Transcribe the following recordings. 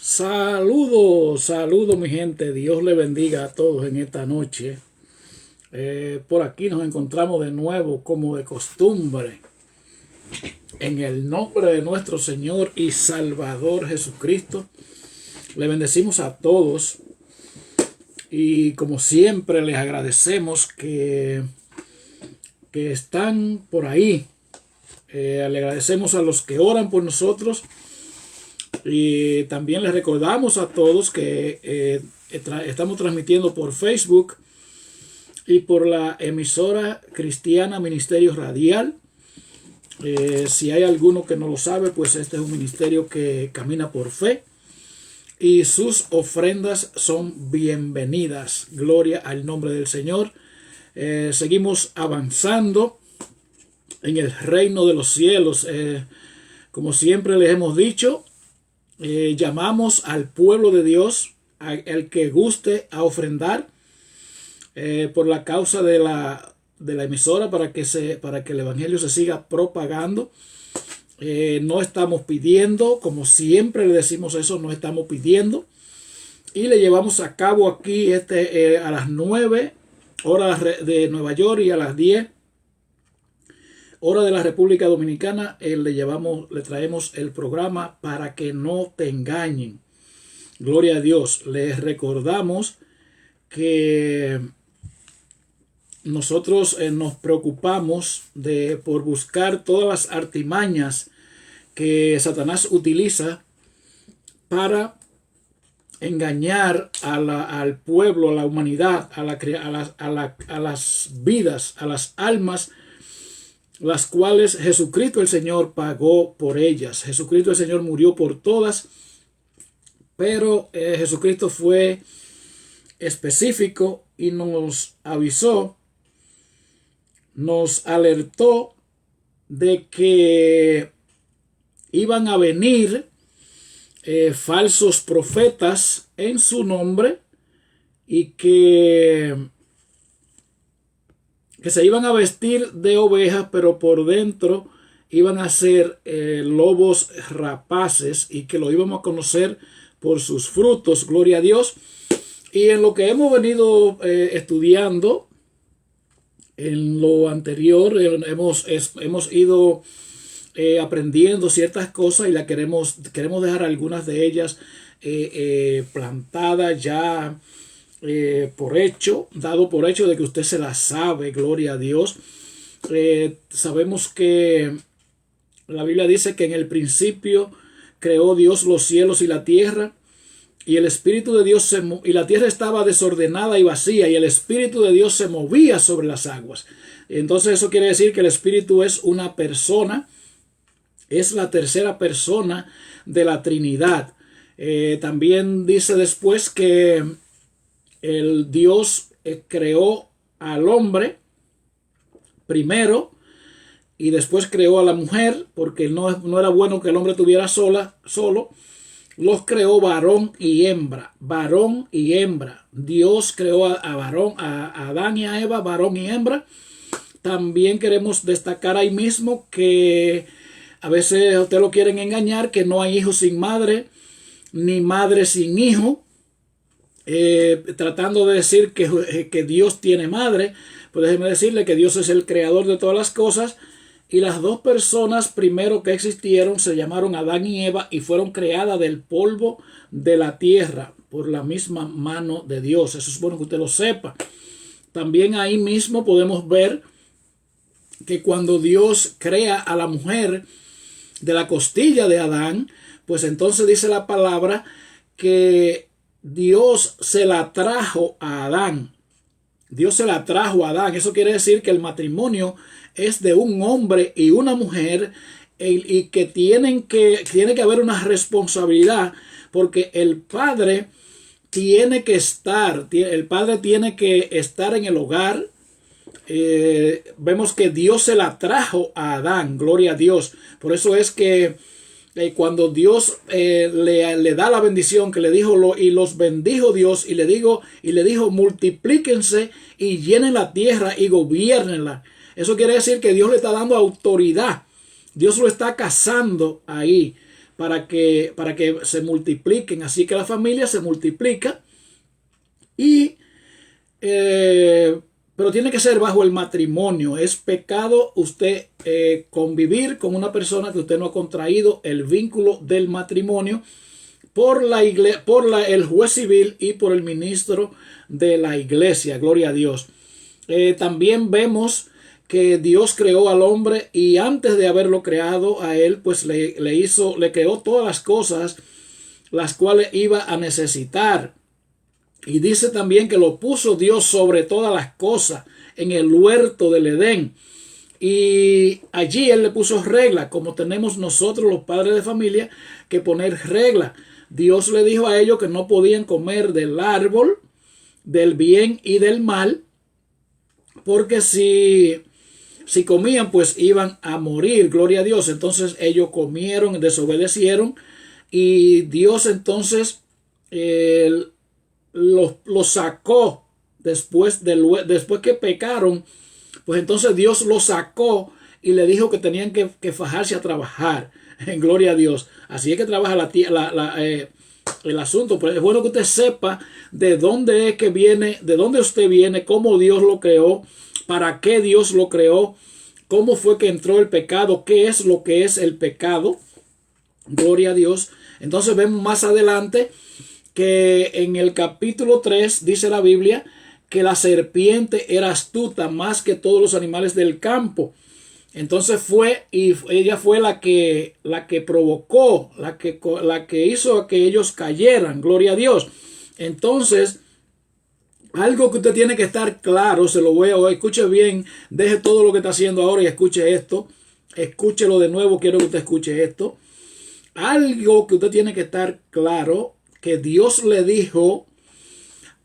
Saludos, saludos mi gente, Dios le bendiga a todos en esta noche. Por aquí nos encontramos de nuevo como de costumbre, en el nombre de nuestro Señor y Salvador Jesucristo. Le bendecimos a todos y como siempre les agradecemos que están por ahí. Le agradecemos a los que oran por nosotros. Y también les recordamos a todos que estamos transmitiendo por Facebook y por la emisora cristiana Ministerio Radial. Si hay alguno que no lo sabe, pues este es un ministerio que camina por fe y sus ofrendas son bienvenidas. Gloria al nombre del Señor. Seguimos avanzando en el reino de los cielos. Como siempre les hemos dicho, llamamos al pueblo de Dios, el que guste a ofrendar por la causa de la emisora para que el evangelio se siga propagando. No estamos pidiendo, como siempre le decimos eso, no estamos pidiendo, y le llevamos a cabo aquí a las 9 horas de Nueva York y a las 10 hora de la República Dominicana. Le traemos el programa para que no te engañen. Gloria a Dios. Les recordamos que nosotros nos preocupamos por buscar todas las artimañas que Satanás utiliza para engañar al pueblo, a la humanidad, a las vidas, a las almas, las cuales Jesucristo el Señor pagó por ellas. Jesucristo el Señor murió por todas, pero Jesucristo fue específico y nos avisó, nos alertó de que iban a venir falsos profetas en su nombre y que se iban a vestir de ovejas, pero por dentro iban a ser lobos rapaces, y que lo íbamos a conocer por sus frutos. Gloria a Dios. Y en lo que hemos venido estudiando en lo anterior, hemos ido aprendiendo ciertas cosas, y queremos dejar algunas de ellas plantadas ya, dado por hecho de que usted se la sabe. Gloria a Dios. Sabemos que la Biblia dice que en el principio creó Dios los cielos y la tierra, y el Espíritu de Dios y la tierra estaba desordenada y vacía, y el Espíritu de Dios se movía sobre las aguas. Entonces eso quiere decir que el Espíritu es una persona, es la tercera persona de la Trinidad. También dice después que el Dios creó al hombre primero y después creó a la mujer, porque no era bueno que el hombre estuviera solo. Los creó varón y hembra, varón y hembra. Dios creó a Adán y a Eva, varón y hembra. También queremos destacar ahí mismo que a veces a usted lo quieren engañar, que no hay hijo sin madre, ni madre sin hijo. Tratando de decir que Dios tiene madre. Pues déjeme decirle que Dios es el creador de todas las cosas, y las dos personas primero que existieron se llamaron Adán y Eva, y fueron creadas del polvo de la tierra por la misma mano de Dios. Eso es bueno que usted lo sepa. También ahí mismo podemos ver que cuando Dios crea a la mujer de la costilla de Adán, pues entonces dice la palabra que Dios se la trajo a Adán. Dios se la trajo a Adán. Eso quiere decir que el matrimonio es de un hombre y una mujer, y que tiene que haber una responsabilidad, porque el padre tiene que estar en el hogar. Vemos que Dios se la trajo a Adán. Gloria a Dios. Por eso es que cuando Dios le da la bendición, que le dijo, y los bendijo Dios, y le dijo multiplíquense y llenen la tierra y gobiernenla. Eso quiere decir que Dios le está dando autoridad. Dios lo está casando ahí. para que se multipliquen. Así que la familia se multiplica y pero tiene que ser bajo el matrimonio. Es pecado usted convivir con una persona que usted no ha contraído el vínculo del matrimonio por el juez civil y por el ministro de la iglesia. Gloria a Dios. También vemos que Dios creó al hombre y antes de haberlo creado a él, pues le creó todas las cosas las cuales iba a necesitar. Y dice también que lo puso Dios sobre todas las cosas en el huerto del Edén. Y allí Él le puso reglas, como tenemos nosotros los padres de familia que poner reglas. Dios le dijo a ellos que no podían comer del árbol del bien y del mal, porque si comían pues iban a morir. Gloria a Dios. Entonces ellos comieron, desobedecieron y Dios entonces los sacó después que pecaron. Pues entonces Dios los sacó y le dijo que tenían que fajarse a trabajar. En gloria a Dios. Así es que trabaja el asunto. Pero es bueno que usted sepa de dónde es que viene, de dónde usted viene, cómo Dios lo creó, para qué Dios lo creó, cómo fue que entró el pecado, qué es lo que es el pecado. Gloria a Dios. Entonces vemos más adelante que en el capítulo 3 dice la Biblia que la serpiente era astuta más que todos los animales del campo. Entonces ella fue la que provocó, la que hizo que ellos cayeran. Gloria a Dios. Entonces, algo que usted tiene que estar claro, se lo voy a escuche bien, deje todo lo que está haciendo ahora y escuche esto. Escúchelo de nuevo, quiero que usted escuche esto. Algo que usted tiene que estar claro, que Dios le dijo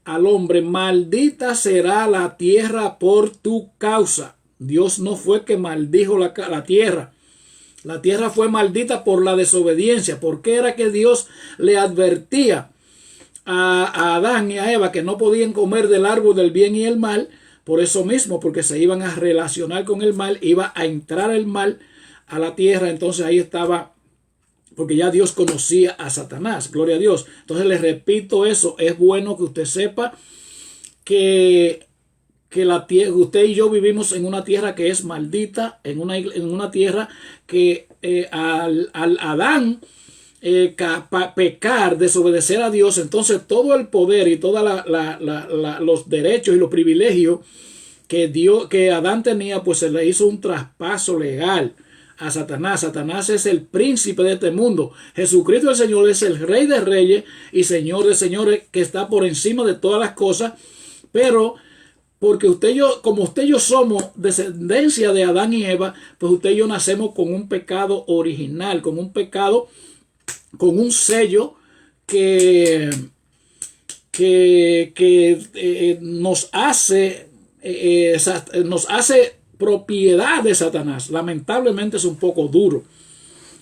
al hombre: maldita será la tierra por tu causa. Dios no fue que maldijo la tierra. La tierra fue maldita por la desobediencia. Porque era que Dios le advertía a Adán y a Eva que no podían comer del árbol del bien y el mal. Por eso mismo, porque se iban a relacionar con el mal, iba a entrar el mal a la tierra. Entonces ahí estaba, porque ya Dios conocía a Satanás. Gloria a Dios. Entonces les repito eso. Es bueno que usted sepa que usted y yo vivimos en una tierra que es maldita, en una tierra que al Adán pecar, desobedecer a Dios, entonces todo el poder y todos los derechos y los privilegios que Adán tenía, pues se le hizo un traspaso legal a Satanás. Satanás es el príncipe de este mundo. Jesucristo el Señor es el Rey de Reyes y Señor de Señores, que está por encima de todas las cosas. Pero porque como usted y yo somos descendencia de Adán y Eva, pues usted y yo nacemos con un pecado original, con un pecado, con un sello que nos hace propiedad de Satanás. Lamentablemente es un poco duro.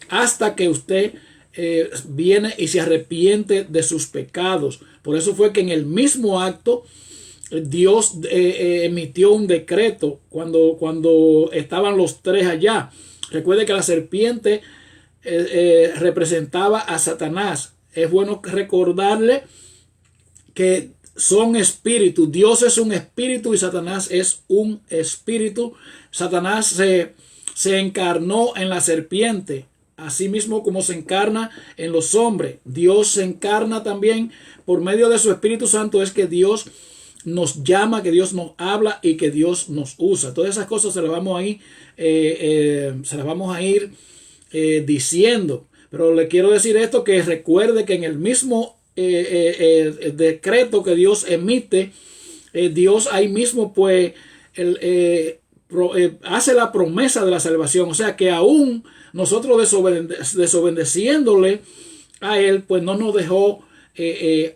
Hasta que usted viene y se arrepiente de sus pecados. Por eso fue que en el mismo acto Dios emitió un decreto cuando estaban los tres allá. Recuerde que la serpiente representaba a Satanás. Es bueno recordarle que son espíritus. Dios es un espíritu y Satanás es un espíritu. Satanás se encarnó en la serpiente, así mismo como se encarna en los hombres. Dios se encarna también por medio de su Espíritu Santo. Es que Dios nos llama, que Dios nos habla y que Dios nos usa. Todas esas cosas se las vamos a ir diciendo. Pero le quiero decir esto, que recuerde que en el mismo decreto que Dios emite, Dios ahí mismo pues hace la promesa de la salvación. O sea que aún nosotros desobedeciéndole a Él, pues no nos dejó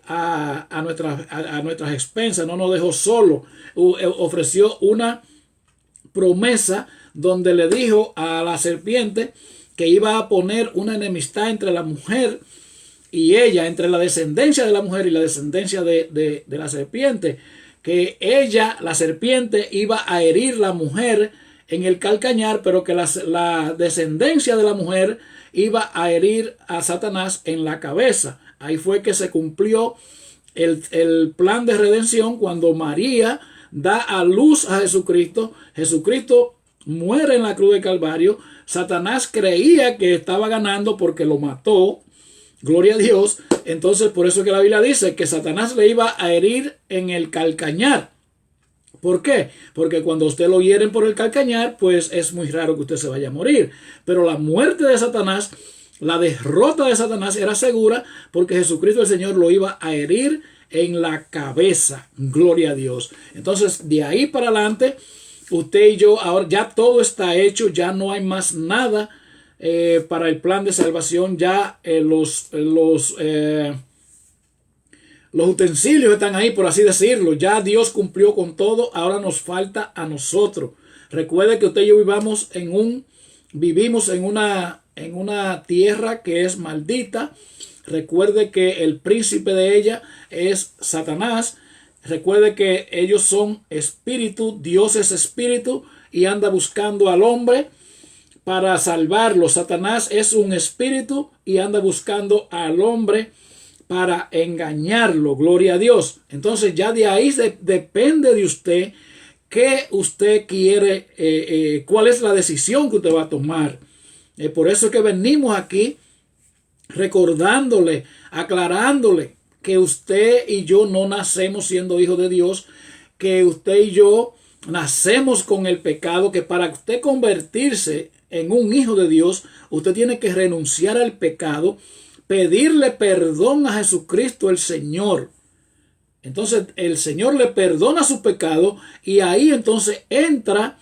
a nuestras expensas, no nos dejó solo. Ofreció una promesa donde le dijo a la serpiente que iba a poner una enemistad entre la mujer y ella, entre la descendencia de la mujer y la descendencia de la serpiente, que ella, la serpiente, iba a herir la mujer en el calcañar, pero que la descendencia de la mujer iba a herir a Satanás en la cabeza. Ahí fue que se cumplió el plan de redención cuando María da a luz a Jesucristo. Jesucristo muere en la cruz de Calvario. Satanás creía que estaba ganando porque lo mató. Gloria a Dios. Entonces, por eso que la Biblia dice que Satanás le iba a herir en el calcañar. ¿Por qué? Porque cuando usted lo hieren por el calcañar, pues es muy raro que usted se vaya a morir. Pero la muerte de Satanás, la derrota de Satanás era segura porque Jesucristo el Señor lo iba a herir en la cabeza. Gloria a Dios. Entonces, de ahí para adelante, usted y yo, ahora ya todo está hecho, ya no hay más nada para el plan de salvación. Ya los utensilios están ahí, por así decirlo. Ya Dios cumplió con todo. Ahora nos falta a nosotros. Recuerde que usted y yo vivimos en una tierra que es maldita. Recuerde que el príncipe de ella es Satanás. Recuerde que ellos son espíritu, Dios es espíritu y anda buscando al hombre para salvarlo. Satanás es un espíritu y anda buscando al hombre para engañarlo. Gloria a Dios. Entonces ya de ahí depende de usted qué usted quiere, cuál es la decisión que usted va a tomar. Por eso es que venimos aquí recordándole, aclarándole que usted y yo no nacemos siendo hijos de Dios, que usted y yo nacemos con el pecado, que para usted convertirse en un hijo de Dios, usted tiene que renunciar al pecado, pedirle perdón a Jesucristo el Señor. Entonces el Señor le perdona su pecado y ahí entonces entra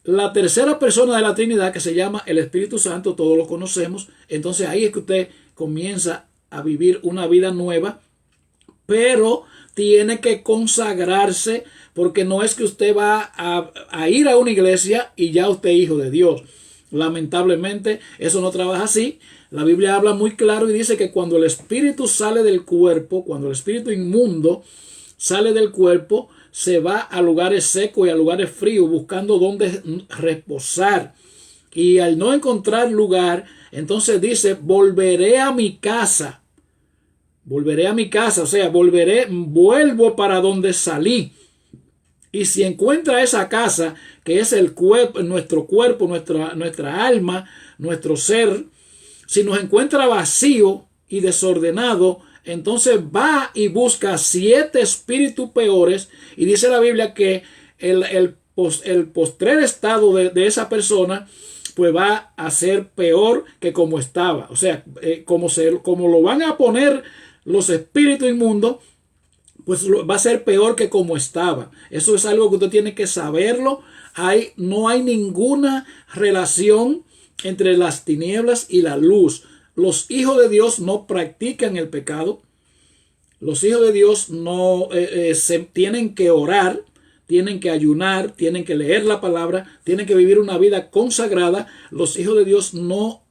la tercera persona de la Trinidad que se llama el Espíritu Santo. Todos lo conocemos. Entonces ahí es que usted comienza a vivir una vida nueva, pero tiene que consagrarse, porque no es que usted va a ir a una iglesia y ya usted es hijo de Dios. Lamentablemente eso no trabaja así. La Biblia habla muy claro y dice que cuando el espíritu sale del cuerpo, cuando el espíritu inmundo sale del cuerpo, se va a lugares secos y a lugares fríos buscando donde reposar. Y al no encontrar lugar, entonces dice, volveré a mi casa. Volveré a mi casa, o sea, vuelvo para donde salí. Y si encuentra esa casa, que es el cuerpo, nuestro cuerpo, nuestra alma, nuestro ser, si nos encuentra vacío y desordenado, entonces va y busca 7 espíritus peores. Y dice la Biblia que el postrer estado de esa persona pues va a ser peor que como estaba. O sea, como lo van a poner los espíritus inmundos, pues va a ser peor que como estaba. Eso es algo que usted tiene que saberlo. No hay ninguna relación entre las tinieblas y la luz. Los hijos de Dios no practican el pecado. Los hijos de Dios no tienen que orar, tienen que ayunar, tienen que leer la palabra, tienen que vivir una vida consagrada. Los hijos de Dios no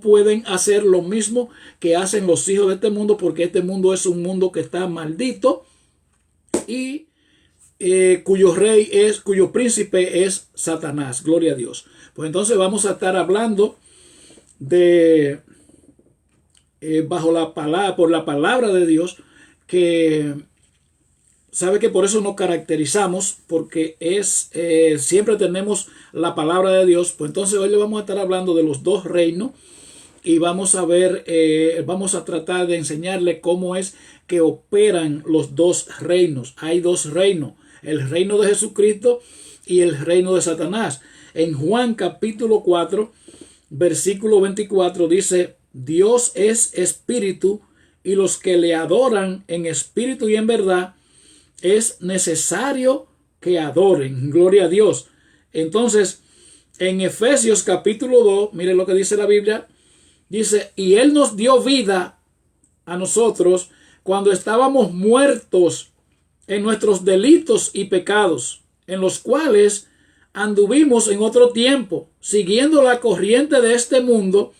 pueden hacer lo mismo que hacen los hijos de este mundo, porque este mundo es un mundo que está maldito y cuyo príncipe es Satanás. Gloria a Dios. Pues entonces vamos a estar hablando de por la palabra de Dios, que sabe que por eso nos caracterizamos, porque siempre tenemos la palabra de Dios. Pues entonces hoy le vamos a estar hablando de los 2 reinos y vamos a ver, vamos a tratar de enseñarle cómo es que operan los 2 reinos. Hay 2 reinos, el reino de Jesucristo y el reino de Satanás. En Juan capítulo 4, versículo 24 dice: Dios es espíritu, y los que le adoran en espíritu y en verdad es necesario que adoren. Gloria a Dios. Entonces, en Efesios capítulo 2, mire lo que dice la Biblia. Dice: y Él nos dio vida a nosotros cuando estábamos muertos en nuestros delitos y pecados, en los cuales anduvimos en otro tiempo, siguiendo la corriente de este mundo,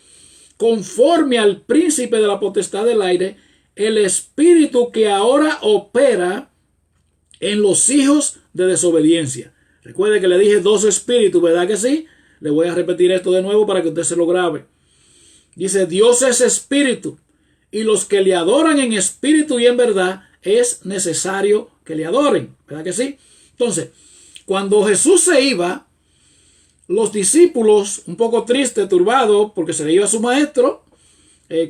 conforme al príncipe de la potestad del aire, el espíritu que ahora opera en los hijos de desobediencia. Recuerde que le dije 2 espíritus, ¿verdad que sí? Le voy a repetir esto de nuevo para que usted se lo grabe. Dice, Dios es espíritu, y los que le adoran en espíritu y en verdad es necesario que le adoren. ¿Verdad que sí? Entonces, cuando Jesús se iba, los discípulos, un poco tristes, turbados, porque se le iba a su maestro,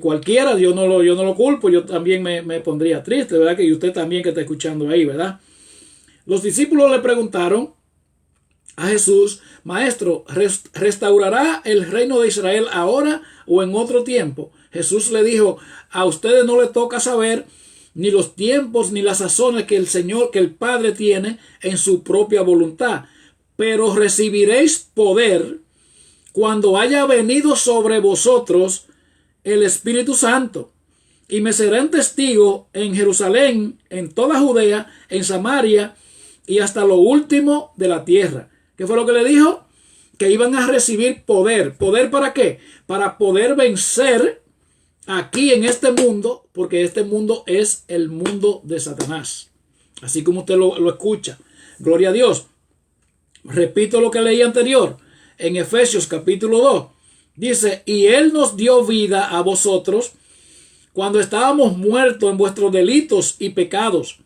cualquiera, yo no lo culpo, yo también me pondría triste, ¿verdad? Y usted también que está escuchando ahí, ¿verdad? Los discípulos le preguntaron a Jesús, Maestro, ¿restaurará el reino de Israel ahora o en otro tiempo? Jesús le dijo, a ustedes no les toca saber ni los tiempos ni las sazones que el Señor, que el Padre tiene en su propia voluntad, pero recibiréis poder cuando haya venido sobre vosotros el Espíritu Santo, y me serán testigos en Jerusalén, en toda Judea, en Samaria y hasta lo último de la tierra. ¿Qué fue lo que le dijo? Que iban a recibir poder. ¿Poder para qué? Para poder vencer aquí en este mundo, porque este mundo es el mundo de Satanás. Así como usted lo escucha. Gloria a Dios. Repito lo que leí anterior. En Efesios capítulo 2. Dice, y Él nos dio vida a vosotros cuando estábamos muertos en vuestros delitos y pecados,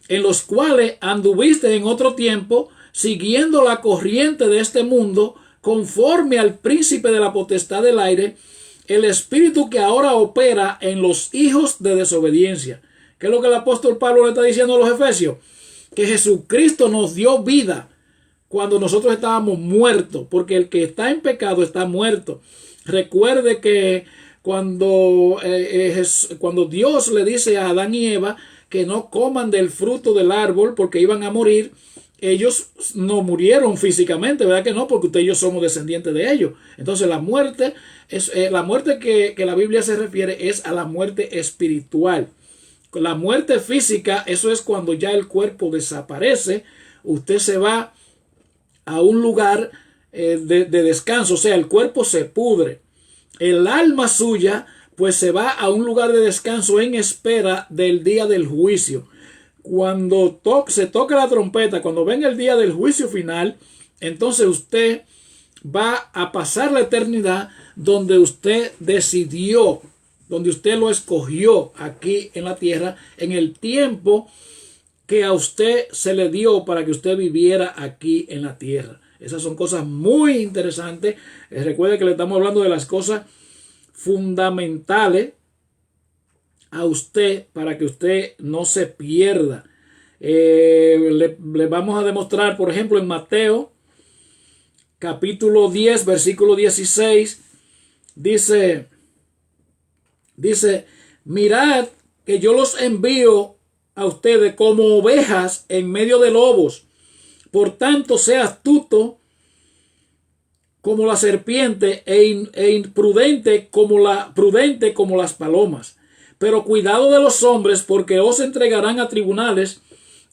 en los cuales anduviste en otro tiempo, siguiendo la corriente de este mundo, conforme al príncipe de la potestad del aire, el espíritu que ahora opera en los hijos de desobediencia. ¿Qué es lo que el apóstol Pablo le está diciendo a los efesios? Que Jesucristo nos dio vida cuando nosotros estábamos muertos, porque el que está en pecado está muerto. Recuerde que cuando Dios le dice a Adán y Eva que no coman del fruto del árbol porque iban a morir, ellos no murieron físicamente, ¿verdad que no? Porque usted y yo somos descendientes de ellos. Entonces la muerte es la muerte que la Biblia se refiere es a la muerte espiritual. La muerte física, eso es cuando ya el cuerpo desaparece, usted se va a un lugar de descanso, o sea, el cuerpo se pudre. El alma suya pues se va a un lugar de descanso en espera del día del juicio. Cuando se toca la trompeta, cuando venga el día del juicio final, entonces usted va a pasar la eternidad donde usted decidió, donde usted lo escogió aquí en la tierra, en el tiempo que a usted se le dio para que usted viviera aquí en la tierra. Esas son cosas muy interesantes. Recuerde que le estamos hablando de las cosas fundamentales a usted para que usted no se pierda. Le vamos a demostrar, por ejemplo, en Mateo capítulo 10, versículo 16, dice, mirad que yo los envío a ustedes como ovejas en medio de lobos. Por tanto, sea astuto como la serpiente e imprudente como las palomas. Pero cuidado de los hombres, porque os entregarán a tribunales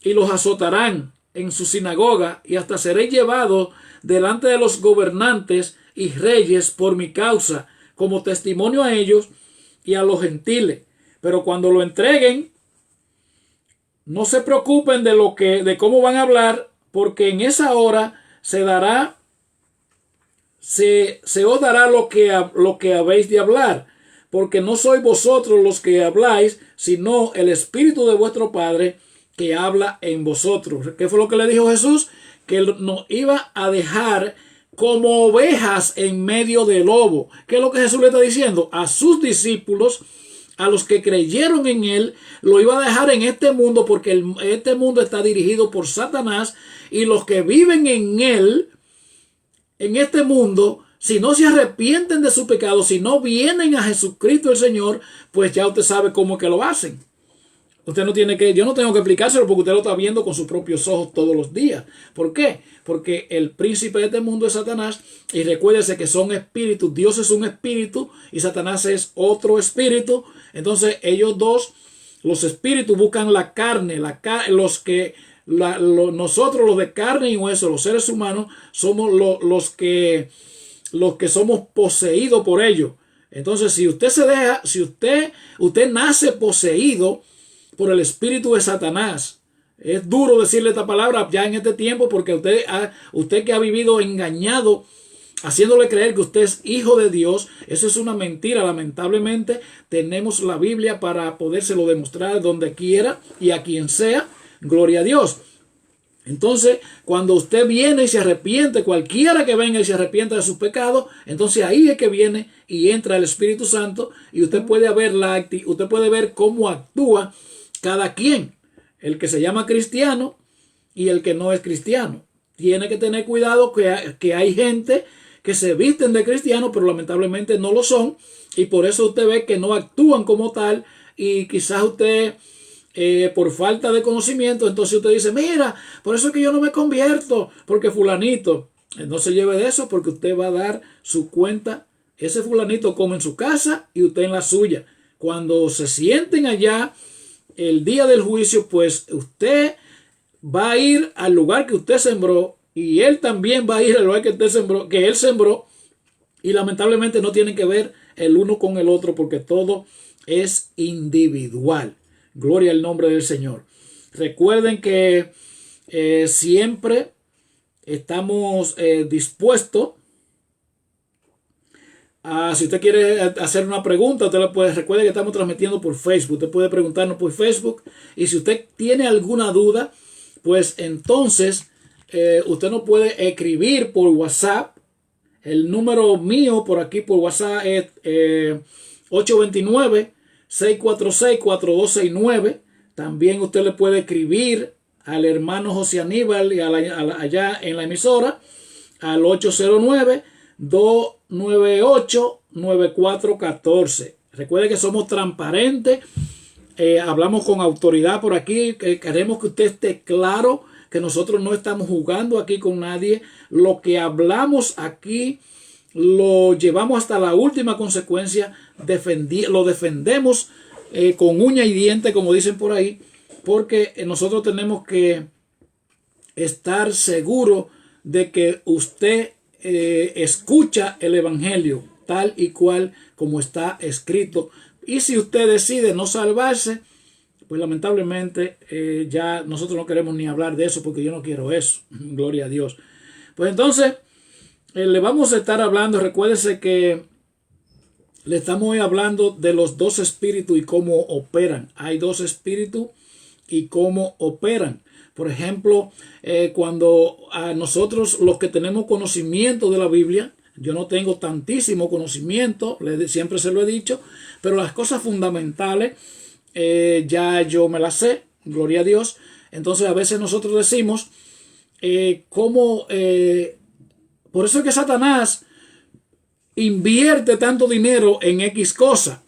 y los azotarán en su sinagoga, y hasta seréis llevados delante de los gobernantes y reyes por mi causa, como testimonio a ellos y a los gentiles. Pero cuando lo entreguen, no se preocupen de cómo van a hablar, porque en esa hora se os dará lo que habéis de hablar, porque no sois vosotros los que habláis, sino el Espíritu de vuestro Padre que habla en vosotros. ¿Qué fue lo que le dijo Jesús? Que Él nos iba a dejar como ovejas en medio de lobo. ¿Qué es lo que Jesús le está diciendo? A sus discípulos, a los que creyeron en Él, lo iba a dejar en este mundo, porque este mundo está dirigido por Satanás, y los que viven en Él, en este mundo, si no se arrepienten de su pecado, si no vienen a Jesucristo el Señor, pues ya usted sabe cómo es que lo hacen. Yo no tengo que explicárselo, porque usted lo está viendo con sus propios ojos todos los días. ¿Por qué? Porque el príncipe de este mundo es Satanás, y recuérdese que son espíritus. Dios es un espíritu y Satanás es otro espíritu. Entonces ellos dos, los espíritus, buscan la carne, nosotros los de carne y hueso, los seres humanos, somos los que somos poseídos por ellos. Entonces, si usted nace poseído por el espíritu de Satanás, es duro decirle esta palabra ya en este tiempo, porque usted que ha vivido engañado haciéndole creer que usted es hijo de Dios. Eso es una mentira. Lamentablemente tenemos la Biblia para podérselo demostrar donde quiera y a quien sea. Gloria a Dios. Entonces, cuando usted viene y se arrepiente, cualquiera que venga y se arrepienta de sus pecados, entonces ahí es que viene y entra el Espíritu Santo y usted puede ver cómo actúa cada quien, el que se llama cristiano y el que no es cristiano. Tiene que tener cuidado que hay gente que se visten de cristiano, pero lamentablemente no lo son, y por eso usted ve que no actúan como tal, y quizás usted por falta de conocimiento, entonces usted dice, mira, por eso es que yo no me convierto, porque fulanito. No se lleve de eso, porque usted va a dar su cuenta. Ese fulanito come en su casa y usted en la suya. Cuando se sienten allá el día del juicio, pues usted va a ir al lugar que usted sembró, y él también va a ir al lugar que él sembró, y lamentablemente no tienen que ver el uno con el otro, porque todo es individual. Gloria al nombre del Señor. Recuerden que siempre estamos dispuestos a, si usted quiere hacer una pregunta, usted la puede. Recuerde que estamos transmitiendo por Facebook. Usted puede preguntarnos por Facebook, y si usted tiene alguna duda, pues entonces usted nos puede escribir por WhatsApp. El número mío por aquí por WhatsApp es 829-646-4269. También usted le puede escribir al hermano José Aníbal y allá en la emisora al 809-298-9414. Recuerde que somos transparentes, hablamos con autoridad por aquí, queremos que usted esté claro que nosotros no estamos jugando aquí con nadie. Lo que hablamos aquí lo llevamos hasta la última consecuencia, lo defendemos con uña y diente, como dicen por ahí, porque nosotros tenemos que estar seguros de que usted escucha el evangelio tal y cual como está escrito, y si usted decide no salvarse, pues lamentablemente ya nosotros no queremos ni hablar de eso, porque yo no quiero eso. Gloria a Dios. Pues entonces le vamos a estar hablando. Recuérdese que le estamos hoy hablando de los dos espíritus y cómo operan. Hay dos espíritus y cómo operan. Por ejemplo, cuando a nosotros los que tenemos conocimiento de la Biblia, yo no tengo tantísimo conocimiento, siempre se lo he dicho, pero las cosas fundamentales ya yo me las sé, gloria a Dios. Entonces a veces nosotros decimos por eso es que Satanás invierte tanto dinero en X cosa,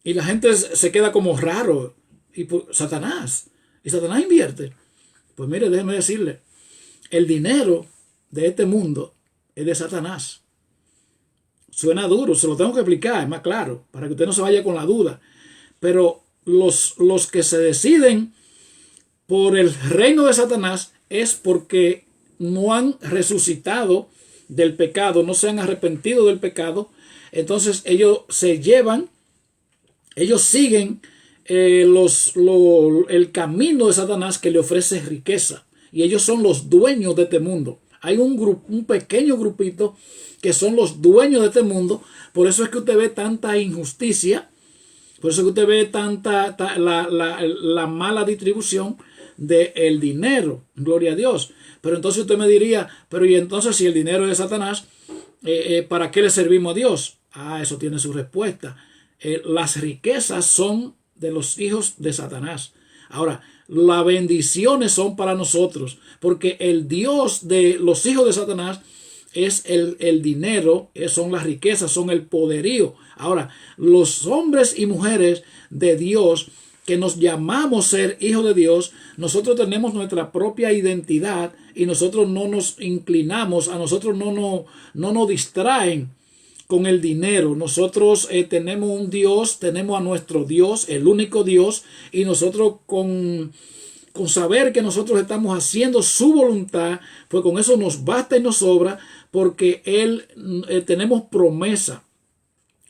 y la gente se queda como raro. Y Satanás invierte. Pues mire, déjeme decirle, el dinero de este mundo es de Satanás. Suena duro, se lo tengo que explicar, es más claro, para que usted no se vaya con la duda. Pero los que se deciden por el reino de Satanás es porque no han resucitado del pecado, no se han arrepentido del pecado. Entonces ellos siguen el camino de Satanás, que le ofrece riqueza, y ellos son los dueños de este mundo. Hay un pequeño grupito que son los dueños de este mundo. Por eso es que usted ve tanta injusticia, por eso es que usted ve la mala distribución del dinero. Gloria a Dios. Pero entonces usted me diría, pero y entonces si el dinero es de Satanás, ¿para qué le servimos a Dios? Eso tiene su respuesta. Las riquezas son de los hijos de Satanás. Ahora, las bendiciones son para nosotros, porque el Dios de los hijos de Satanás es el dinero, son las riquezas, son el poderío. Ahora, los hombres y mujeres de Dios que nos llamamos ser hijos de Dios, nosotros tenemos nuestra propia identidad, y nosotros no nos inclinamos, a nosotros no nos distraen con el dinero. Nosotros tenemos un Dios, tenemos a nuestro Dios, el único Dios, y nosotros con saber que nosotros estamos haciendo su voluntad, pues con eso nos basta y nos sobra, porque tenemos promesa.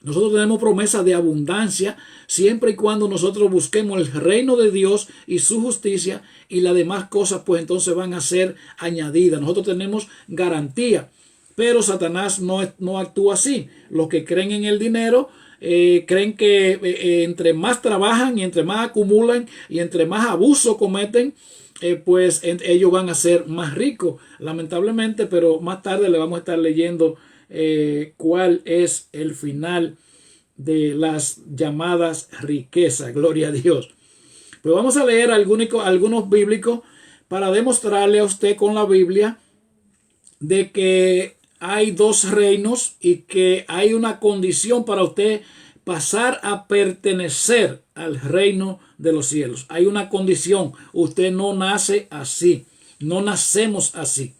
Nosotros tenemos promesa de abundancia siempre y cuando nosotros busquemos el reino de Dios y su justicia, y las demás cosas pues entonces van a ser añadidas. Nosotros tenemos garantía, Pero Satanás no actúa así. Los que creen en el dinero creen que entre más trabajan y entre más acumulan y entre más abuso cometen, pues ellos van a ser más ricos, lamentablemente. Pero más tarde le vamos a estar leyendo cuál es el final de las llamadas riquezas. Gloria a Dios. Pues vamos a leer algunos bíblicos para demostrarle a usted con la Biblia de que hay dos reinos y que hay una condición para usted pasar a pertenecer al reino de los cielos. Hay una condición. Usted no nace así. No nacemos así.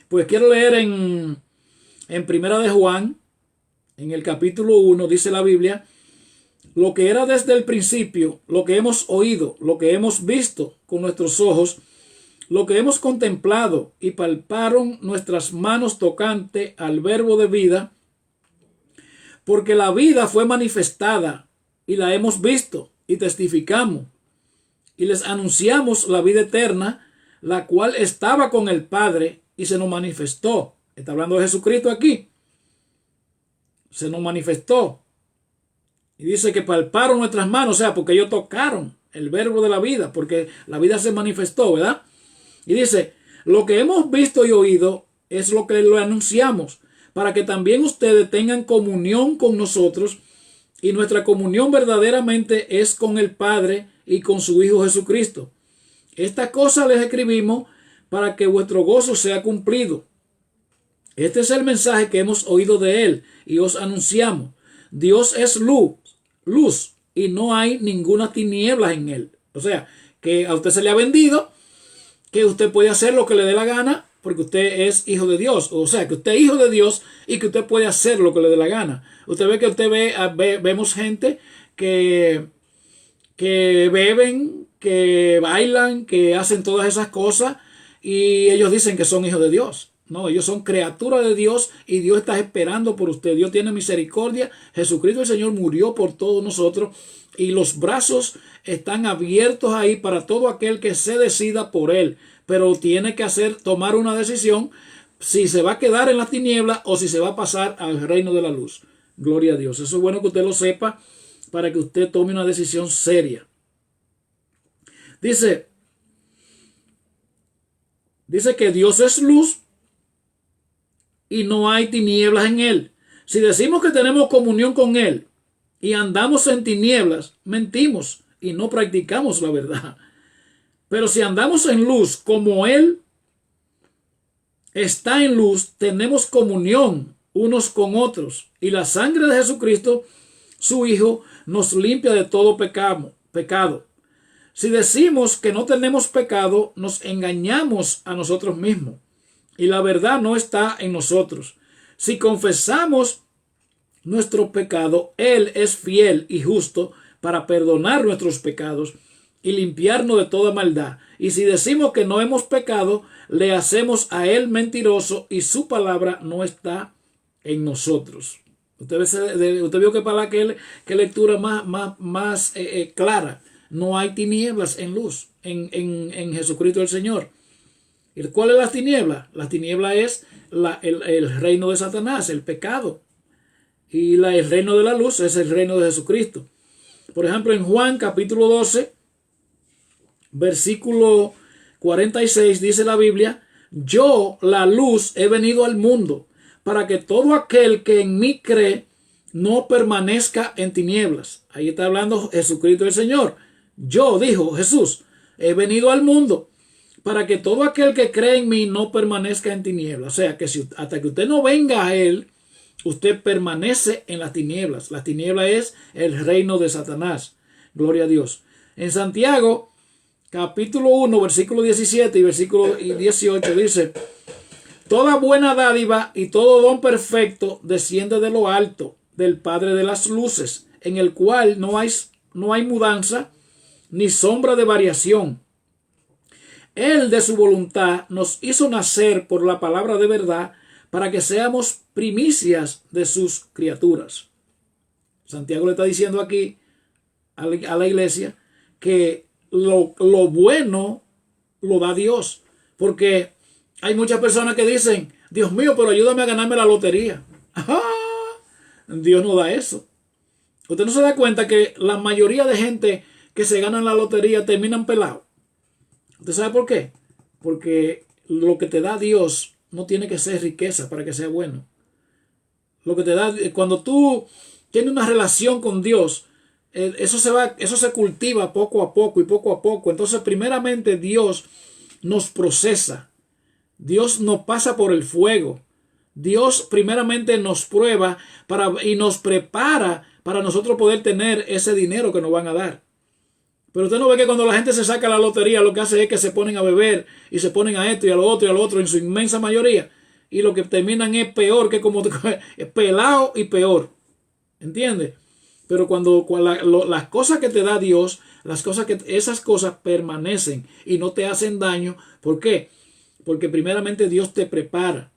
Pues quiero leer en Primera de Juan, en el capítulo 1, dice la Biblia: lo que era desde el principio, lo que hemos oído, lo que hemos visto con nuestros ojos, lo que hemos contemplado y palparon nuestras manos tocante al verbo de vida, porque la vida fue manifestada y la hemos visto y testificamos y les anunciamos la vida eterna, la cual estaba con el Padre y se nos manifestó. Está hablando de Jesucristo aquí. Se nos manifestó. Y dice que palparon nuestras manos, o sea, porque ellos tocaron el verbo de la vida, porque la vida se manifestó, ¿verdad? Y dice, lo que hemos visto y oído es lo que lo anunciamos, para que también ustedes tengan comunión con nosotros, y nuestra comunión verdaderamente es con el Padre y con su Hijo Jesucristo. Esta cosa les escribimos para que vuestro gozo sea cumplido. Este es el mensaje que hemos oído de Él y os anunciamos. Dios es luz y no hay ninguna tiniebla en Él. O sea, que a usted se le ha vendido que usted puede hacer lo que le dé la gana porque usted es hijo de Dios. O sea, que usted es hijo de Dios y que usted puede hacer lo que le dé la gana. Usted ve que vemos gente que beben, que bailan, que hacen todas esas cosas y ellos dicen que son hijos de Dios. No, ellos son criaturas de Dios y Dios está esperando por usted. Dios tiene misericordia. Jesucristo el Señor murió por todos nosotros y los brazos están abiertos ahí para todo aquel que se decida por Él. Pero tiene que tomar una decisión si se va a quedar en las tinieblas o si se va a pasar al reino de la luz. Gloria a Dios. Eso es bueno que usted lo sepa para que usted tome una decisión seria. Dice que Dios es luz y no hay tinieblas en Él. Si decimos que tenemos comunión con Él y andamos en tinieblas, mentimos y no practicamos la verdad. Pero si andamos en luz como Él está en luz, tenemos comunión unos con otros. Y la sangre de Jesucristo, su Hijo, nos limpia de todo pecado. Si decimos que no tenemos pecado, nos engañamos a nosotros mismos y la verdad no está en nosotros. Si confesamos nuestro pecado, Él es fiel y justo para perdonar nuestros pecados y limpiarnos de toda maldad. Y si decimos que no hemos pecado, le hacemos a Él mentiroso y su palabra no está en nosotros. Usted vio qué lectura más clara. No hay tinieblas en luz, en Jesucristo el Señor. ¿Y cuál es la tiniebla? La tiniebla es el reino de Satanás, el pecado. Y el reino de la luz es el reino de Jesucristo. Por ejemplo, en Juan capítulo 12, versículo 46, dice la Biblia: yo, la luz, he venido al mundo para que todo aquel que en mí cree no permanezca en tinieblas. Ahí está hablando Jesucristo el Señor. Yo, dijo Jesús, he venido al mundo para que todo aquel que cree en mí no permanezca en tinieblas. O sea, que hasta que usted no venga a Él, usted permanece en las tinieblas. La tiniebla es el reino de Satanás. Gloria a Dios. En Santiago, capítulo 1, versículo 17 y versículo 18 dice: toda buena dádiva y todo don perfecto desciende de lo alto, del Padre de las luces, en el cual no hay mudanza ni sombra de variación. Él de su voluntad nos hizo nacer por la palabra de verdad para que seamos primicias de sus criaturas. Santiago le está diciendo aquí a la iglesia que lo bueno lo da Dios, porque hay muchas personas que dicen: Dios mío, pero ayúdame a ganarme la lotería. ¡Ajá! Dios no da eso. Usted no se da cuenta que la mayoría de gente que se ganan la lotería terminan pelados. ¿Usted sabe por qué? Porque lo que te da Dios no tiene que ser riqueza para que sea bueno. Lo que te da, cuando tú tienes una relación con Dios, eso se cultiva poco a poco y poco a poco. Entonces, primeramente, Dios nos procesa. Dios nos pasa por el fuego. Dios primeramente nos prueba y nos prepara para nosotros poder tener ese dinero que nos van a dar. Pero usted no ve que cuando la gente se saca la lotería, lo que hace es que se ponen a beber y se ponen a esto y a lo otro y a lo otro en su inmensa mayoría. Y lo que terminan es peor, que como pelado y peor. ¿Entiendes? Pero cuando las cosas que te da Dios, esas cosas permanecen y no te hacen daño. ¿Por qué? Porque primeramente Dios te prepara.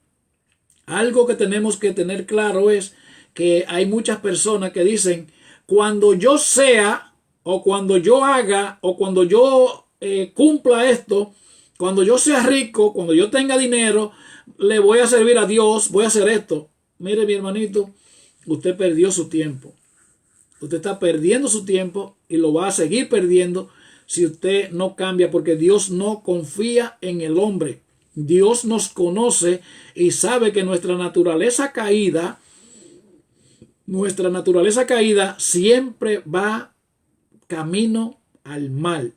Algo que tenemos que tener claro es que hay muchas personas que dicen, cuando yo sea, o cuando yo haga, o cuando yo cumpla esto, cuando yo sea rico, cuando yo tenga dinero, le voy a servir a Dios, voy a hacer esto. Mire, mi hermanito, usted perdió su tiempo. Usted está perdiendo su tiempo y lo va a seguir perdiendo si usted no cambia, porque Dios no confía en el hombre. Dios nos conoce y sabe que nuestra naturaleza caída siempre va camino al mal.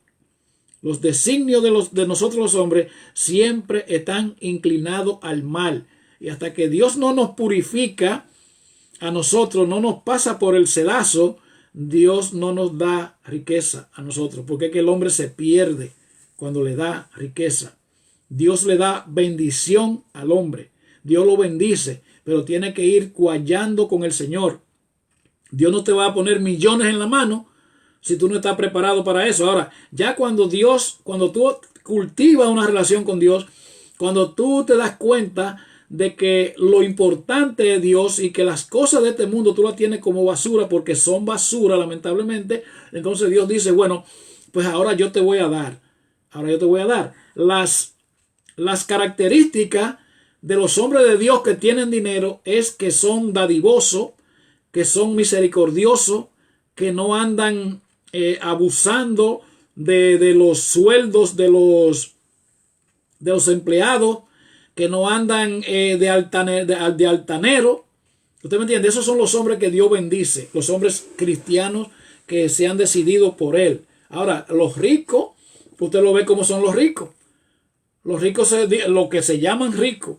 Los designios de nosotros los hombres siempre están inclinados al mal. Y hasta que Dios no nos purifica a nosotros, no nos pasa por el cedazo, Dios no nos da riqueza a nosotros. Porque es que el hombre se pierde cuando le da riqueza. Dios le da bendición al hombre. Dios lo bendice, pero tiene que ir cuajando con el Señor. Dios no te va a poner millones en la mano si tú no estás preparado para eso. Ahora, ya cuando tú cultivas una relación con Dios, cuando tú te das cuenta de que lo importante es Dios y que las cosas de este mundo tú las tienes como basura porque son basura, lamentablemente, entonces Dios dice, bueno, pues ahora yo te voy a dar. Las características de los hombres de Dios que tienen dinero es que son dadivosos, que son misericordiosos, que no andan abusando de los sueldos de los empleados, que no andan de altanero. ¿Usted me entiende? Esos son los hombres que Dios bendice, los hombres cristianos que se han decidido por Él. Ahora, los ricos, usted lo ve como son los ricos. Los ricos, lo que se llaman ricos,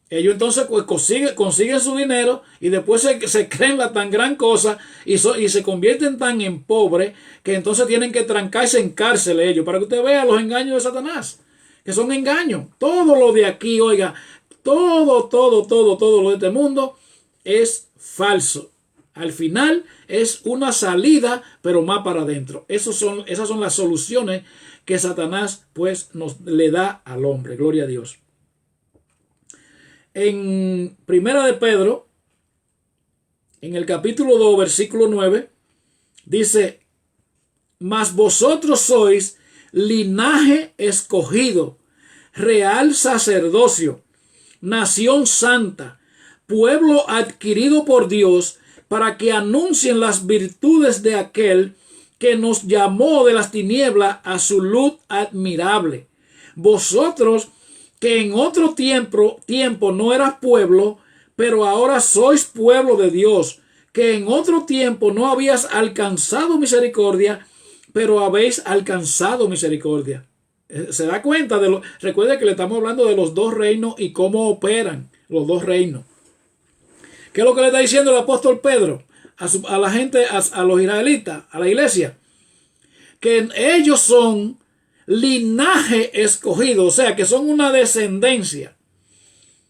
ellos entonces pues consiguen su dinero y después se creen la tan gran cosa y se convierten tan en pobres que entonces tienen que trancarse en cárcel ellos, para que usted vea los engaños de Satanás, que son engaños. Todo lo de aquí, oiga, todo lo de este mundo es falso. Al final es una salida, pero más para adentro. Esas son las soluciones que Satanás pues le da al hombre. Gloria a Dios. En Primera de Pedro, en el capítulo 2, versículo 9, dice, mas vosotros sois linaje escogido, real sacerdocio, nación santa, pueblo adquirido por Dios, para que anuncien las virtudes de aquel que nos llamó de las tinieblas a su luz admirable. Vosotros que en otro tiempo no eras pueblo, pero ahora sois pueblo de Dios, que en otro tiempo no habías alcanzado misericordia, pero habéis alcanzado misericordia. ¿Se da cuenta? Recuerde que le estamos hablando de los dos reinos y cómo operan los dos reinos. ¿Qué es lo que le está diciendo el apóstol Pedro a la gente, a los israelitas, a la iglesia? Que ellos son linaje escogido, o sea, que son una descendencia,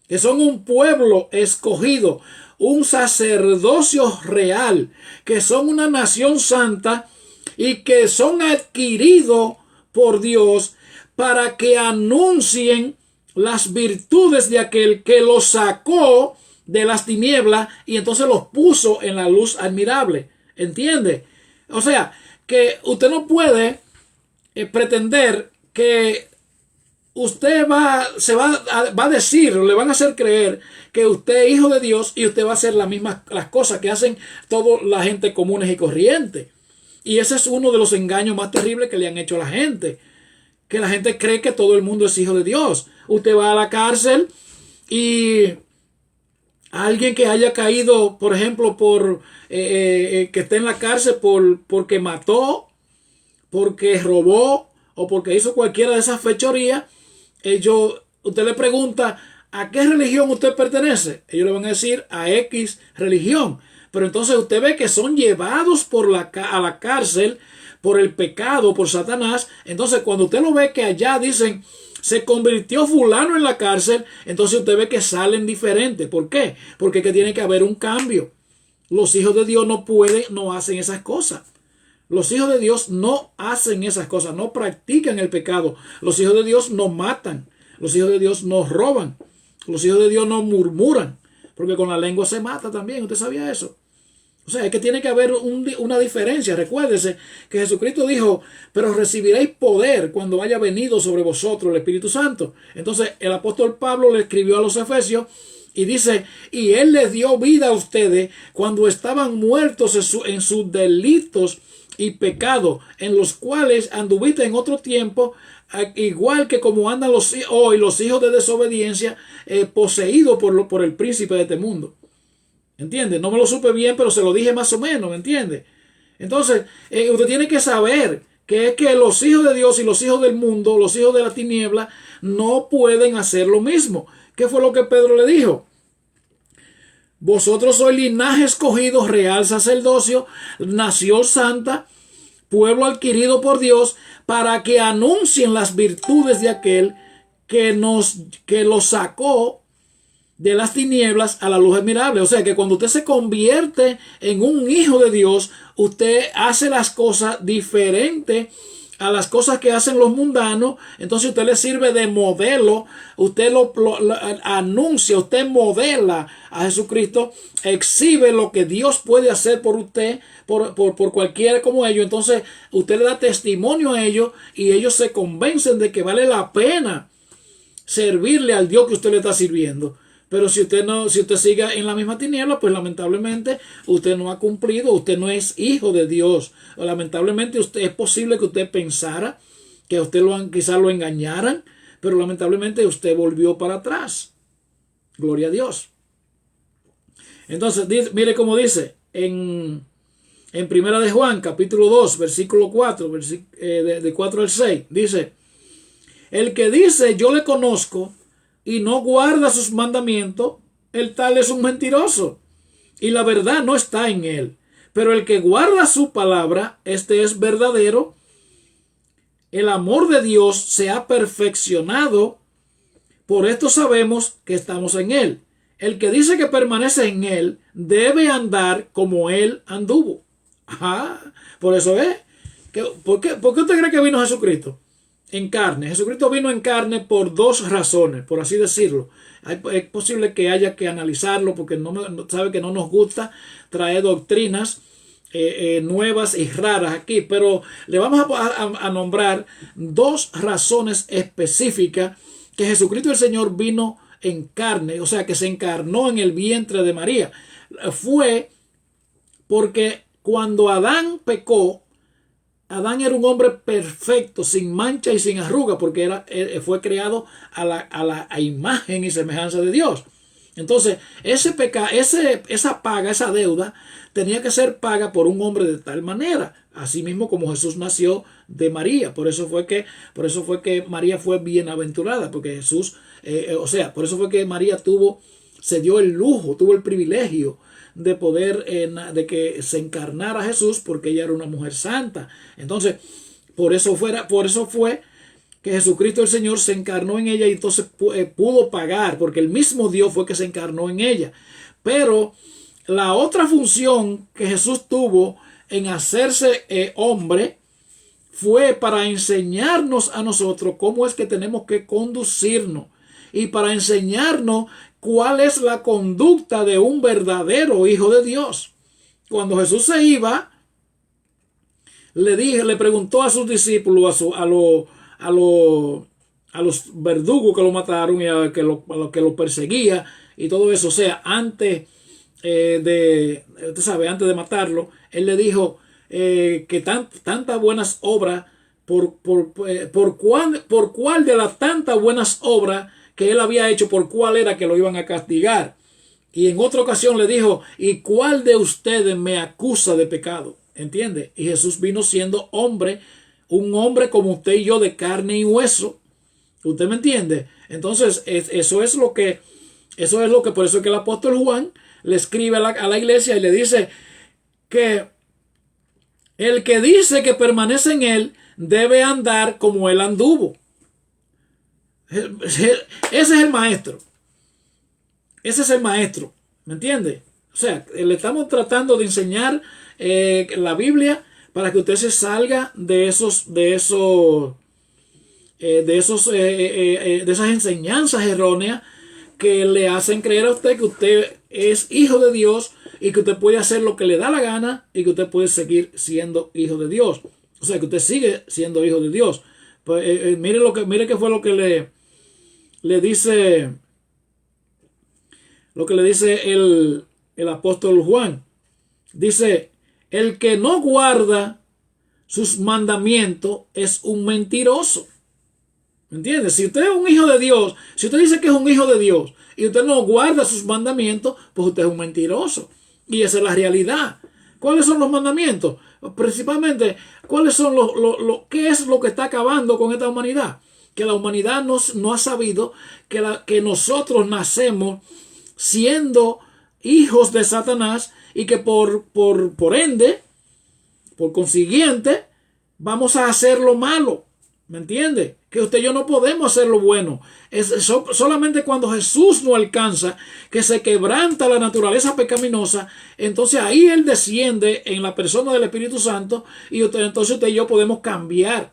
que son un pueblo escogido, un sacerdocio real, que son una nación santa y que son adquiridos por Dios para que anuncien las virtudes de aquel que los sacó de las tinieblas y entonces los puso en la luz admirable. ¿Entiende? O sea, que usted no puede pretender que usted va a decir, le van a hacer creer que usted es hijo de Dios y usted va a hacer las cosas que hacen toda la gente comunes y corrientes. Y ese es uno de los engaños más terribles que le han hecho a la gente. Que la gente cree que todo el mundo es hijo de Dios. Usted va a la cárcel y alguien que haya caído, por ejemplo, que esté en la cárcel porque mató, porque robó o porque hizo cualquiera de esas fechorías, usted le pregunta ¿a qué religión usted pertenece? Ellos le van a decir a X religión. Pero entonces usted ve que son llevados a la cárcel por el pecado, por Satanás. Entonces cuando usted lo ve que allá dicen se convirtió fulano en la cárcel, entonces usted ve que salen diferentes. ¿Por qué? Porque que tiene que haber un cambio. Los hijos de Dios no hacen esas cosas. Los hijos de Dios no hacen esas cosas, no practican el pecado. Los hijos de Dios no matan. Los hijos de Dios no roban. Los hijos de Dios no murmuran. Porque con la lengua se mata también. ¿Usted sabía eso? O sea, es que tiene que haber una diferencia. Recuérdese que Jesucristo dijo, pero recibiréis poder cuando haya venido sobre vosotros el Espíritu Santo. Entonces el apóstol Pablo le escribió a los Efesios y dice, y Él les dio vida a ustedes cuando estaban muertos en sus delitos y pecados, en los cuales anduviste en otro tiempo, igual que como andan hoy los hijos de desobediencia, poseídos por el príncipe de este mundo. ¿Entiende? No me lo supe bien, pero se lo dije más o menos, ¿me entiende? Entonces, usted tiene que saber que es que los hijos de Dios y los hijos del mundo, los hijos de la tiniebla, no pueden hacer lo mismo. ¿Qué fue lo que Pedro le dijo? Vosotros sois linaje escogido, real sacerdocio, nación santa, pueblo adquirido por Dios, para que anuncien las virtudes de aquel que los sacó de las tinieblas a la luz admirable. O sea que cuando usted se convierte en un hijo de Dios, usted hace las cosas diferentes a las cosas que hacen los mundanos. Entonces usted le sirve de modelo, usted lo anuncia, usted modela a Jesucristo, exhibe lo que Dios puede hacer por usted, por cualquiera como ellos. Entonces usted le da testimonio a ellos y ellos se convencen de que vale la pena servirle al Dios que usted le está sirviendo. Pero si usted sigue en la misma tiniebla, pues lamentablemente usted no ha cumplido, usted no es hijo de Dios. O lamentablemente es posible que usted pensara que a usted quizás lo engañaran, pero lamentablemente usted volvió para atrás. Gloria a Dios. Entonces, mire cómo dice en Primera de Juan, capítulo 2, versículo 4, de 4 al 6, dice, el que dice yo le conozco y no guarda sus mandamientos, el tal es un mentiroso, y la verdad no está en él. Pero el que guarda su palabra, este es verdadero. El amor de Dios se ha perfeccionado, por esto sabemos que estamos en él. El que dice que permanece en él, debe andar como él anduvo. Ajá, por eso es. ¿Por qué usted cree que vino Jesucristo? En carne. Jesucristo vino en carne por dos razones, por así decirlo. Es posible que haya que analizarlo porque sabe que no nos gusta traer doctrinas nuevas y raras aquí, pero le vamos a nombrar dos razones específicas que Jesucristo el Señor vino en carne, o sea que se encarnó en el vientre de María. Fue porque cuando Adán pecó, Adán era un hombre perfecto, sin mancha y sin arruga, porque fue creado a la imagen y semejanza de Dios. Entonces, esa paga, esa deuda, tenía que ser paga por un hombre de tal manera, así mismo como Jesús nació de María. Por eso fue que María fue bienaventurada, porque Jesús, por eso fue que María se dio el lujo, tuvo el privilegio de poder, de que se encarnara Jesús, porque ella era una mujer santa. Entonces, por eso fue que Jesucristo el Señor se encarnó en ella y entonces pudo pagar, porque el mismo Dios fue que se encarnó en ella. Pero la otra función que Jesús tuvo en hacerse hombre fue para enseñarnos a nosotros cómo es que tenemos que conducirnos y para enseñarnos cuál es la conducta de un verdadero hijo de Dios. Cuando Jesús se iba, le preguntó a sus discípulos, a los a los verdugos que lo mataron y a los que lo perseguía y todo eso. O sea, antes antes de matarlo, él le dijo que tantas buenas obras, por cuál de las tantas buenas obras que él había hecho, por cuál era que lo iban a castigar. Y en otra ocasión le dijo, ¿y cuál de ustedes me acusa de pecado? ¿Entiende? Y Jesús vino siendo hombre, un hombre como usted y yo, de carne y hueso. ¿Usted me entiende? Entonces, eso es lo que, por eso es que el apóstol Juan le escribe a la iglesia y le dice que el que dice que permanece en él debe andar como él anduvo. Ese es el maestro. Ese es el maestro. ¿Me entiende? O sea, le estamos tratando de enseñar la Biblia para que usted se salga de esas enseñanzas erróneas que le hacen creer a usted que usted es hijo de Dios y que usted puede hacer lo que le da la gana y que usted puede seguir siendo hijo de Dios. O sea, que usted sigue siendo hijo de Dios. Pues, mire qué fue lo que le dice el apóstol Juan. Dice, el que no guarda sus mandamientos es un mentiroso. ¿Me entiende? Si usted es un hijo de Dios, si usted dice que es un hijo de Dios y usted no guarda sus mandamientos, pues usted es un mentiroso. Y esa es la realidad. ¿Cuáles son los mandamientos? Principalmente, ¿cuáles son qué es lo que está acabando con esta humanidad? Que la humanidad no ha sabido que nosotros nacemos siendo hijos de Satanás y que por ende, por consiguiente, vamos a hacer lo malo. ¿Me entiende? Que usted y yo no podemos hacer lo bueno. Solamente cuando Jesús nos alcanza, que se quebranta la naturaleza pecaminosa, entonces ahí Él desciende en la persona del Espíritu Santo y entonces usted y yo podemos cambiar.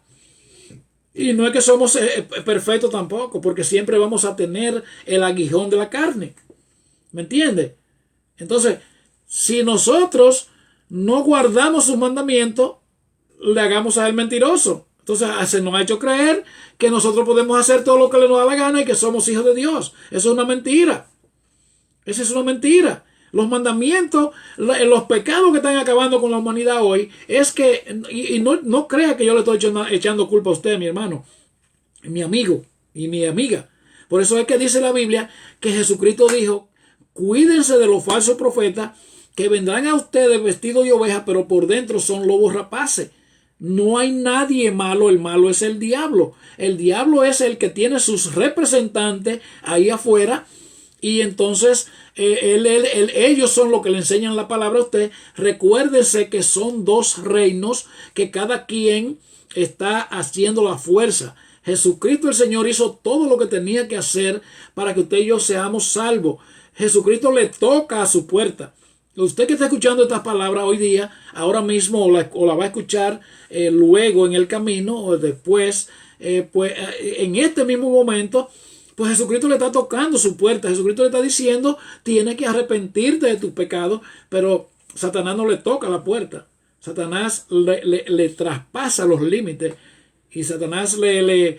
Y no es que somos perfectos tampoco, porque siempre vamos a tener el aguijón de la carne. ¿Me entiende? Entonces, si nosotros no guardamos sus mandamientos, le hagamos a Él mentiroso. Entonces se nos ha hecho creer que nosotros podemos hacer todo lo que le nos da la gana y que somos hijos de Dios. Eso es una mentira. Esa es una mentira. Los mandamientos, los pecados que están acabando con la humanidad hoy, es que, y no crea que yo le estoy echando culpa a usted, mi hermano, mi amigo y mi amiga. Por eso es que dice la Biblia que Jesucristo dijo, cuídense de los falsos profetas que vendrán a ustedes vestidos de oveja, pero por dentro son lobos rapaces. No hay nadie malo, el malo es el diablo. El diablo es el que tiene sus representantes ahí afuera y entonces ellos son los que le enseñan la palabra a usted. Recuérdese que son dos reinos que cada quien está haciendo la fuerza. Jesucristo el Señor hizo todo lo que tenía que hacer para que usted y yo seamos salvos. Jesucristo le toca a su puerta. Usted que está escuchando estas palabras hoy día, ahora mismo o la va a escuchar luego en el camino o después, en este mismo momento, pues Jesucristo le está tocando su puerta. Jesucristo le está diciendo, tienes que arrepentirte de tus pecados, pero Satanás no le toca la puerta. Satanás le traspasa los límites y Satanás le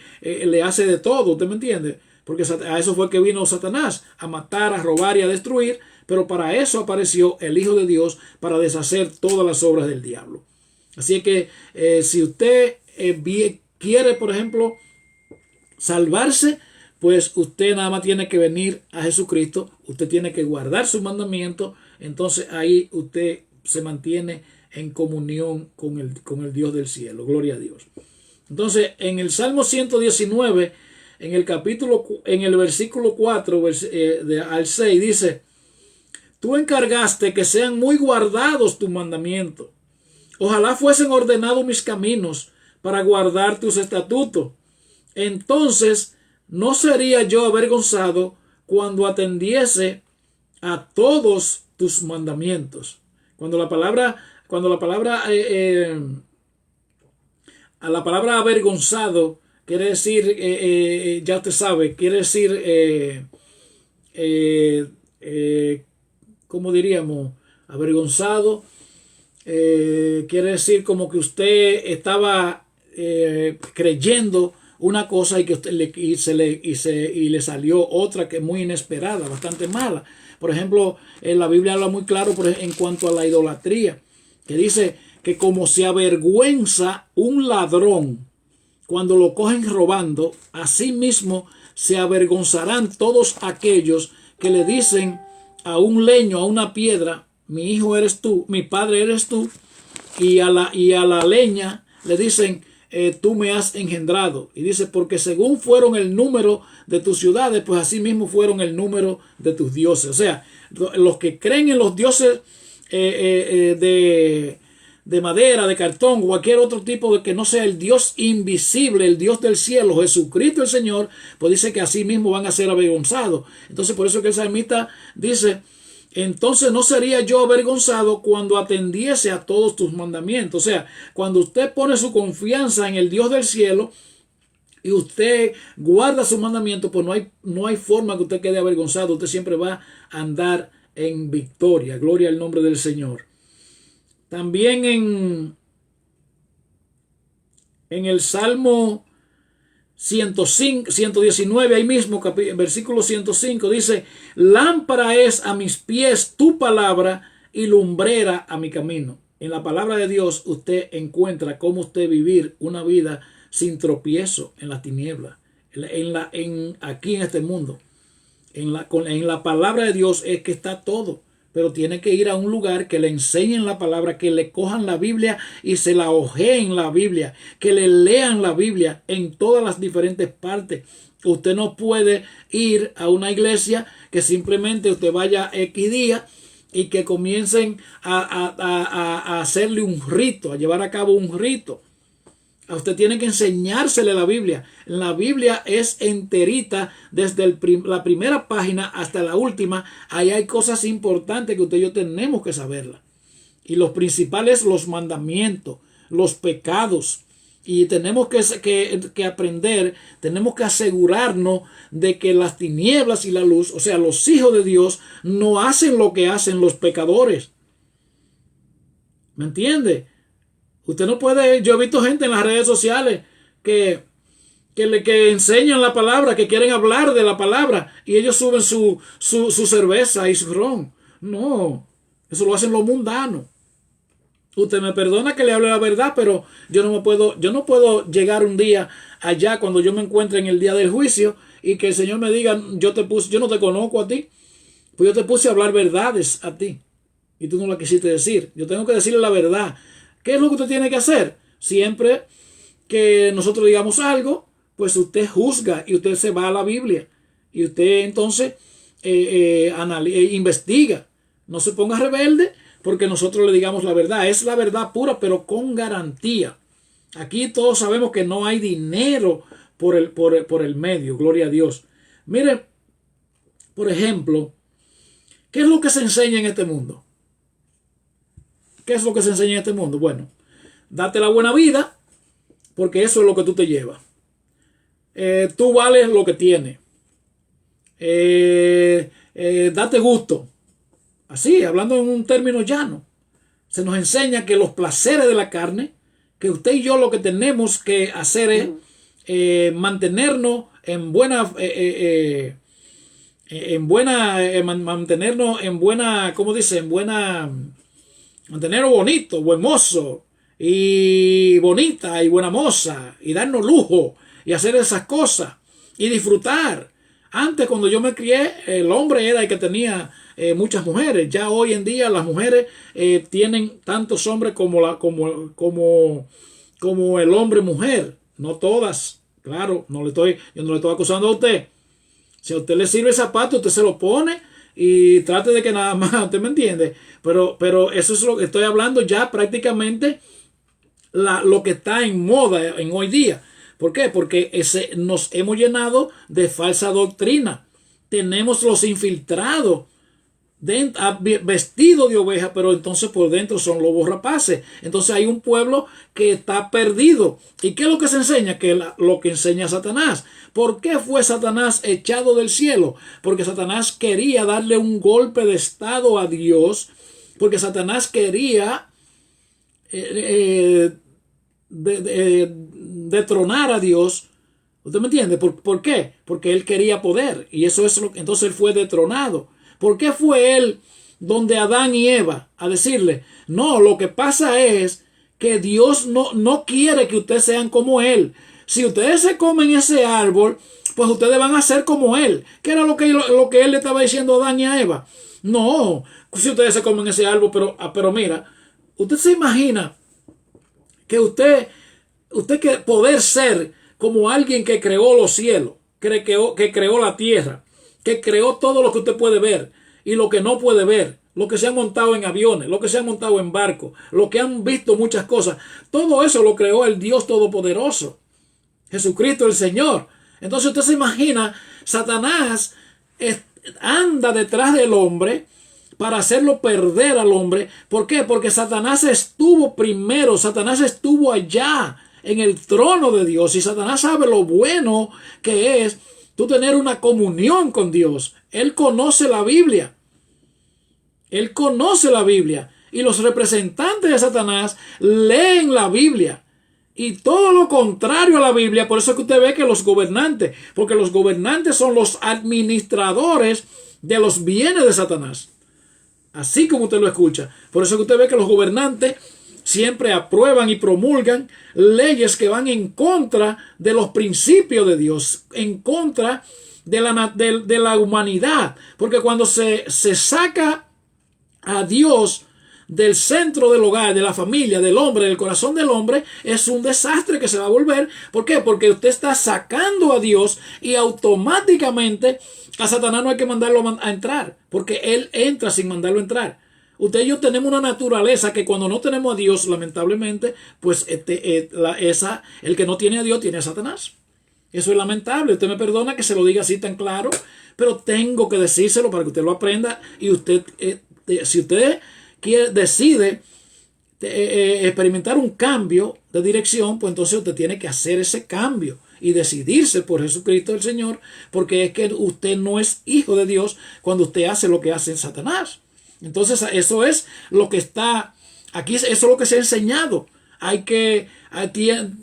hace de todo, ¿usted me entiende? Porque a eso fue que vino Satanás, a matar, a robar y a destruir. Pero para eso apareció el Hijo de Dios, para deshacer todas las obras del diablo. Así que si usted quiere, por ejemplo, salvarse, pues usted nada más tiene que venir a Jesucristo. Usted tiene que guardar sus mandamientos. Entonces ahí usted se mantiene en comunión con el Dios del cielo. Gloria a Dios. Entonces en el Salmo 119, en el versículo 4 al 6 dice, tú encargaste que sean muy guardados tus mandamientos. Ojalá fuesen ordenados mis caminos para guardar tus estatutos. Entonces no sería yo avergonzado cuando atendiese a todos tus mandamientos. Cuando la palabra avergonzado quiere decir, ya usted sabe, quiere decir ¿cómo diríamos? Avergonzado. Quiere decir como que usted estaba creyendo una cosa y que usted y le salió otra que es muy inesperada, bastante mala. Por ejemplo, la Biblia habla muy claro en cuanto a la idolatría, que dice que como se avergüenza un ladrón cuando lo cogen robando, así mismo se avergonzarán todos aquellos que le dicen a un leño, a una piedra, mi hijo eres tú, mi padre eres tú, y a la leña le dicen, tú me has engendrado. Y dice, porque según fueron el número de tus ciudades, pues así mismo fueron el número de tus dioses. O sea, los que creen en los dioses de madera, de cartón, cualquier otro tipo de que no sea el Dios invisible, el Dios del cielo, Jesucristo el Señor, pues dice que así mismo van a ser avergonzados. Entonces por eso que el salmista dice, entonces no sería yo avergonzado cuando atendiese a todos tus mandamientos. O sea, cuando usted pone su confianza en el Dios del cielo y usted guarda sus mandamientos, pues no hay forma que usted quede avergonzado. Usted siempre va a andar en victoria. Gloria al nombre del Señor. También en el Salmo 119, ahí mismo, versículo 105, dice, lámpara es a mis pies tu palabra y lumbrera a mi camino. En la palabra de Dios usted encuentra cómo usted vivir una vida sin tropiezo en las tinieblas, aquí en este mundo. En la palabra de Dios es que está todo. Pero tiene que ir a un lugar que le enseñen la palabra, que le cojan la Biblia y se la ojeen la Biblia, que le lean la Biblia en todas las diferentes partes. Usted no puede ir a una iglesia que simplemente usted vaya X día y que comiencen a hacerle un rito, a llevar a cabo un rito. A usted tiene que enseñársele la Biblia. La Biblia es enterita desde la primera página hasta la última. Ahí hay cosas importantes que usted y yo tenemos que saberla. Y los principales, los mandamientos, los pecados. Y tenemos que aprender, tenemos que asegurarnos de que las tinieblas y la luz, o sea, los hijos de Dios, no hacen lo que hacen los pecadores. ¿Me entiende? Usted no puede, yo he visto gente en las redes sociales que enseñan la palabra, que quieren hablar de la palabra y ellos suben su cerveza y su ron. No, eso lo hacen los mundanos. Usted me perdona que le hable la verdad, pero yo no puedo llegar un día allá cuando yo me encuentre en el día del juicio y que el Señor me diga, yo no te conozco a ti, pues yo te puse a hablar verdades a ti y tú no la quisiste decir. Yo tengo que decirle la verdad. ¿Qué es lo que usted tiene que hacer? Siempre que nosotros digamos algo, pues usted juzga y usted se va a la Biblia y usted entonces investiga. No se ponga rebelde porque nosotros le digamos la verdad. Es la verdad pura, pero con garantía. Aquí todos sabemos que no hay dinero por el medio. Gloria a Dios. Mire, por ejemplo, ¿qué es lo que se enseña en este mundo? ¿Qué es lo que se enseña en este mundo? Bueno, date la buena vida, porque eso es lo que tú te llevas. Tú vales lo que tienes. Date gusto. Así, hablando en un término llano. Se nos enseña que los placeres de la carne, que usted y yo lo que tenemos que hacer es mantenernos en buena... mantenernos en buena... ¿Cómo dice? En buena... Mantenernos bonito, buen mozo, y bonita, y buena moza, y darnos lujo, y hacer esas cosas, y disfrutar. Antes, cuando yo me crié, el hombre era el que tenía muchas mujeres. Ya hoy en día las mujeres tienen tantos hombres como el hombre mujer. No todas, claro, yo no le estoy acusando a usted. Si a usted le sirve el zapato, usted se lo pone y trate de que nada más, ¿usted me entiende? Pero eso es lo que estoy hablando ya prácticamente lo que está en moda en hoy día. ¿Por qué? Porque nos hemos llenado de falsa doctrina. Tenemos los infiltrados vestidos de oveja, pero entonces por dentro son lobos rapaces. Entonces hay un pueblo que está perdido. ¿Y qué es lo que se enseña? Lo que enseña Satanás. ¿Por qué fue Satanás echado del cielo? Porque Satanás quería darle un golpe de estado a Dios, porque Satanás quería detronar a Dios ¿Usted me entiende? ¿Por qué? Porque él quería poder. Y eso es entonces él fue detronado. ¿Por qué fue él donde Adán y Eva a decirle, no, lo que pasa es que Dios no quiere que ustedes sean como él? Si ustedes se comen ese árbol, pues ustedes van a ser como él. ¿Qué era lo que él le estaba diciendo a Adán y a Eva? No, si ustedes se comen ese árbol, pero mira, usted se imagina que usted que poder ser como alguien que creó los cielos, que creó la tierra, que creó todo lo que usted puede ver y lo que no puede ver, lo que se han montado en aviones, lo que se han montado en barcos, lo que han visto muchas cosas, todo eso lo creó el Dios Todopoderoso, Jesucristo el Señor. Entonces usted se imagina, Satanás anda detrás del hombre para hacerlo perder al hombre. ¿Por qué? Porque Satanás estuvo primero, Satanás estuvo allá en el trono de Dios, y Satanás sabe lo bueno que es tú tener una comunión con Dios. Él conoce la Biblia. Él conoce la Biblia. Y los representantes de Satanás leen la Biblia. Y todo lo contrario a la Biblia. Por eso es que usted ve que los gobernantes, porque los gobernantes son los administradores de los bienes de Satanás. Así como usted lo escucha. Por eso es que usted ve que los gobernantes siempre aprueban y promulgan leyes que van en contra de los principios de Dios, en contra de la humanidad. Porque cuando se saca a Dios del centro del hogar, de la familia, del hombre, del corazón del hombre, es un desastre que se va a volver. ¿Por qué? Porque usted está sacando a Dios y automáticamente a Satanás no hay que mandarlo a entrar, porque él entra sin mandarlo a entrar. Usted y yo tenemos una naturaleza que cuando no tenemos a Dios, lamentablemente, pues el que no tiene a Dios tiene a Satanás. Eso es lamentable. Usted me perdona que se lo diga así tan claro, pero tengo que decírselo para que usted lo aprenda. Y usted, si usted decide experimentar un cambio de dirección, pues entonces usted tiene que hacer ese cambio y decidirse por Jesucristo el Señor, porque es que usted no es hijo de Dios cuando usted hace lo que hace Satanás. Entonces eso es lo que está aquí, eso es lo que se ha enseñado.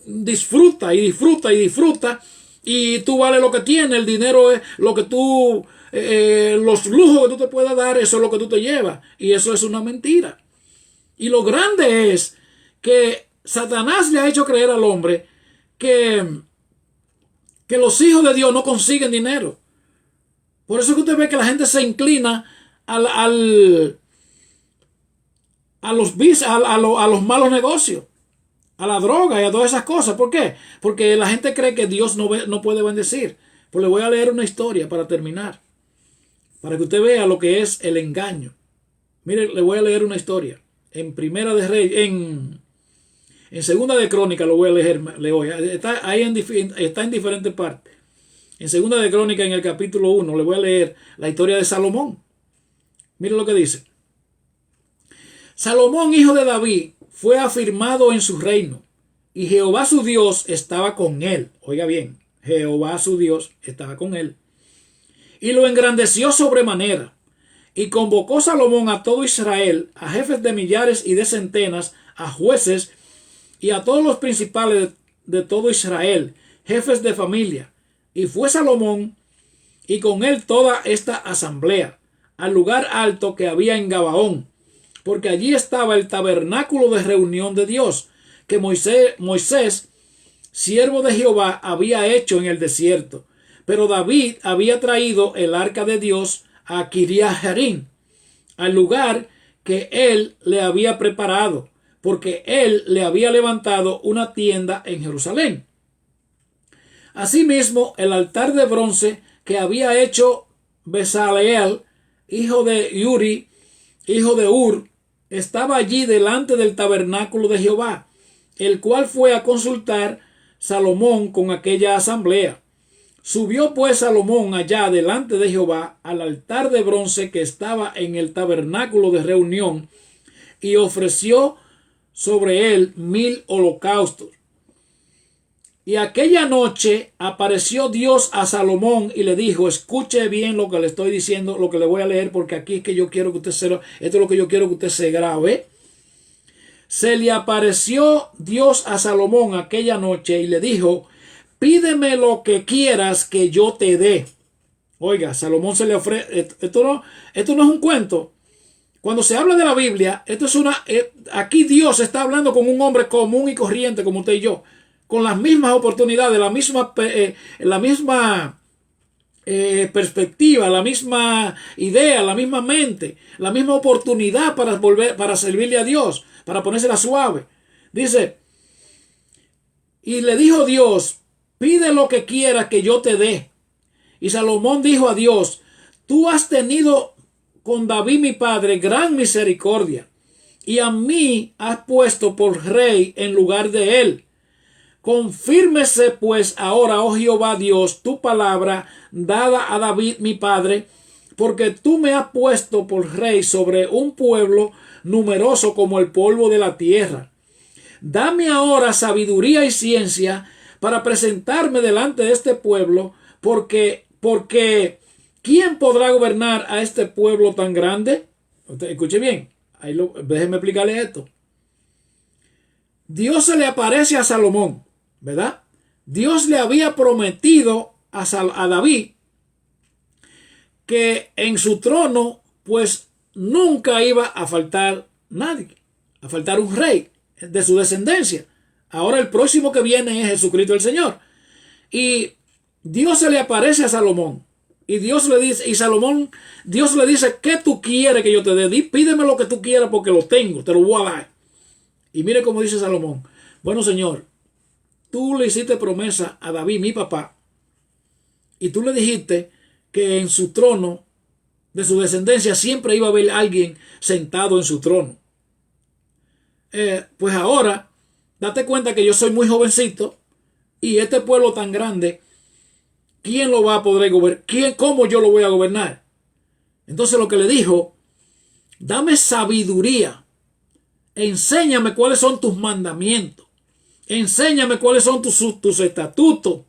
Disfruta y disfruta y disfruta, y tú vales lo que tienes, el dinero es lo que tú, los lujos que tú te puedas dar, eso es lo que tú te llevas, y eso es una mentira. Y lo grande es que Satanás le ha hecho creer al hombre que los hijos de Dios no consiguen dinero. Por eso es que usted ve que la gente se inclina a los malos negocios, a la droga y a todas esas cosas. ¿Por qué? Porque la gente cree que Dios no puede bendecir. Pues le voy a leer una historia para terminar, para que usted vea lo que es el engaño. Mire, le voy a leer una historia en Primera de Reyes, en Segunda de Crónica lo voy a leer. Está en diferentes partes. En Segunda de Crónica, en el capítulo 1, le voy a leer la historia de Salomón. Mire lo que dice. Salomón, hijo de David, fue afirmado en su reino, y Jehová su Dios estaba con él. Oiga bien, Jehová su Dios estaba con él, y lo engrandeció sobremanera. Y convocó Salomón a todo Israel, a jefes de millares y de centenas, a jueces y a todos los principales de todo Israel, jefes de familia. Y fue Salomón y con él toda esta asamblea al lugar alto que había en Gabaón, porque allí estaba el tabernáculo de reunión de Dios, que Moisés, siervo de Jehová, había hecho en el desierto. Pero David había traído el arca de Dios a Kiriat Jearim, al lugar que él le había preparado, porque él le había levantado una tienda en Jerusalén. Asimismo, el altar de bronce que había hecho Bezaleel, hijo de Uri, hijo de Ur, estaba allí delante del tabernáculo de Jehová, el cual fue a consultar Salomón con aquella asamblea. Subió pues Salomón allá delante de Jehová al altar de bronce que estaba en el tabernáculo de reunión, y ofreció sobre él 1000 holocaustos. Y aquella noche apareció Dios a Salomón y le dijo: escuche bien lo que le estoy diciendo, lo que le voy a leer, porque aquí es que yo quiero que usted esto es lo que yo quiero que usted se grabe. Se le apareció Dios a Salomón aquella noche y le dijo: pídeme lo que quieras que yo te dé. Oiga, Salomón se le ofrece, esto no es un cuento. Cuando se habla de la Biblia, esto es aquí Dios está hablando con un hombre común y corriente como usted y yo, con las mismas oportunidades, la misma perspectiva, la misma idea, la misma mente, la misma oportunidad para servirle a Dios, para ponérsela suave. Dice, y le dijo Dios, pide lo que quieras que yo te dé. Y Salomón dijo a Dios, tú has tenido con David mi padre gran misericordia, y a mí has puesto por rey en lugar de él. Confírmese pues ahora, oh Jehová Dios, tu palabra dada a David mi padre, porque tú me has puesto por rey sobre un pueblo numeroso como el polvo de la tierra. Dame ahora sabiduría y ciencia para presentarme delante de este pueblo, porque ¿quién podrá gobernar a este pueblo tan grande? Escuche bien, déjeme explicarle esto. Dios se le aparece a Salomón, ¿verdad? Dios le había prometido a David que en su trono pues nunca iba a faltar nadie, a faltar un rey de su descendencia. Ahora el próximo que viene es Jesucristo el Señor. Y Dios se le aparece a Salomón. Y Dios le dice, Dios le dice, ¿qué tú quieres que yo te dé? Pídeme lo que tú quieras porque lo tengo, te lo voy a dar. Y mire cómo dice Salomón. Bueno, Señor, tú le hiciste promesa a David, mi papá, y tú le dijiste que en su trono, de su descendencia, siempre iba a haber alguien sentado en su trono. Pues ahora, date cuenta que yo soy muy jovencito y este pueblo tan grande, ¿quién lo va a poder gobernar? ¿Cómo yo lo voy a gobernar? Entonces lo que le dijo, dame sabiduría, enséñame cuáles son tus mandamientos, enséñame cuáles son tus estatutos,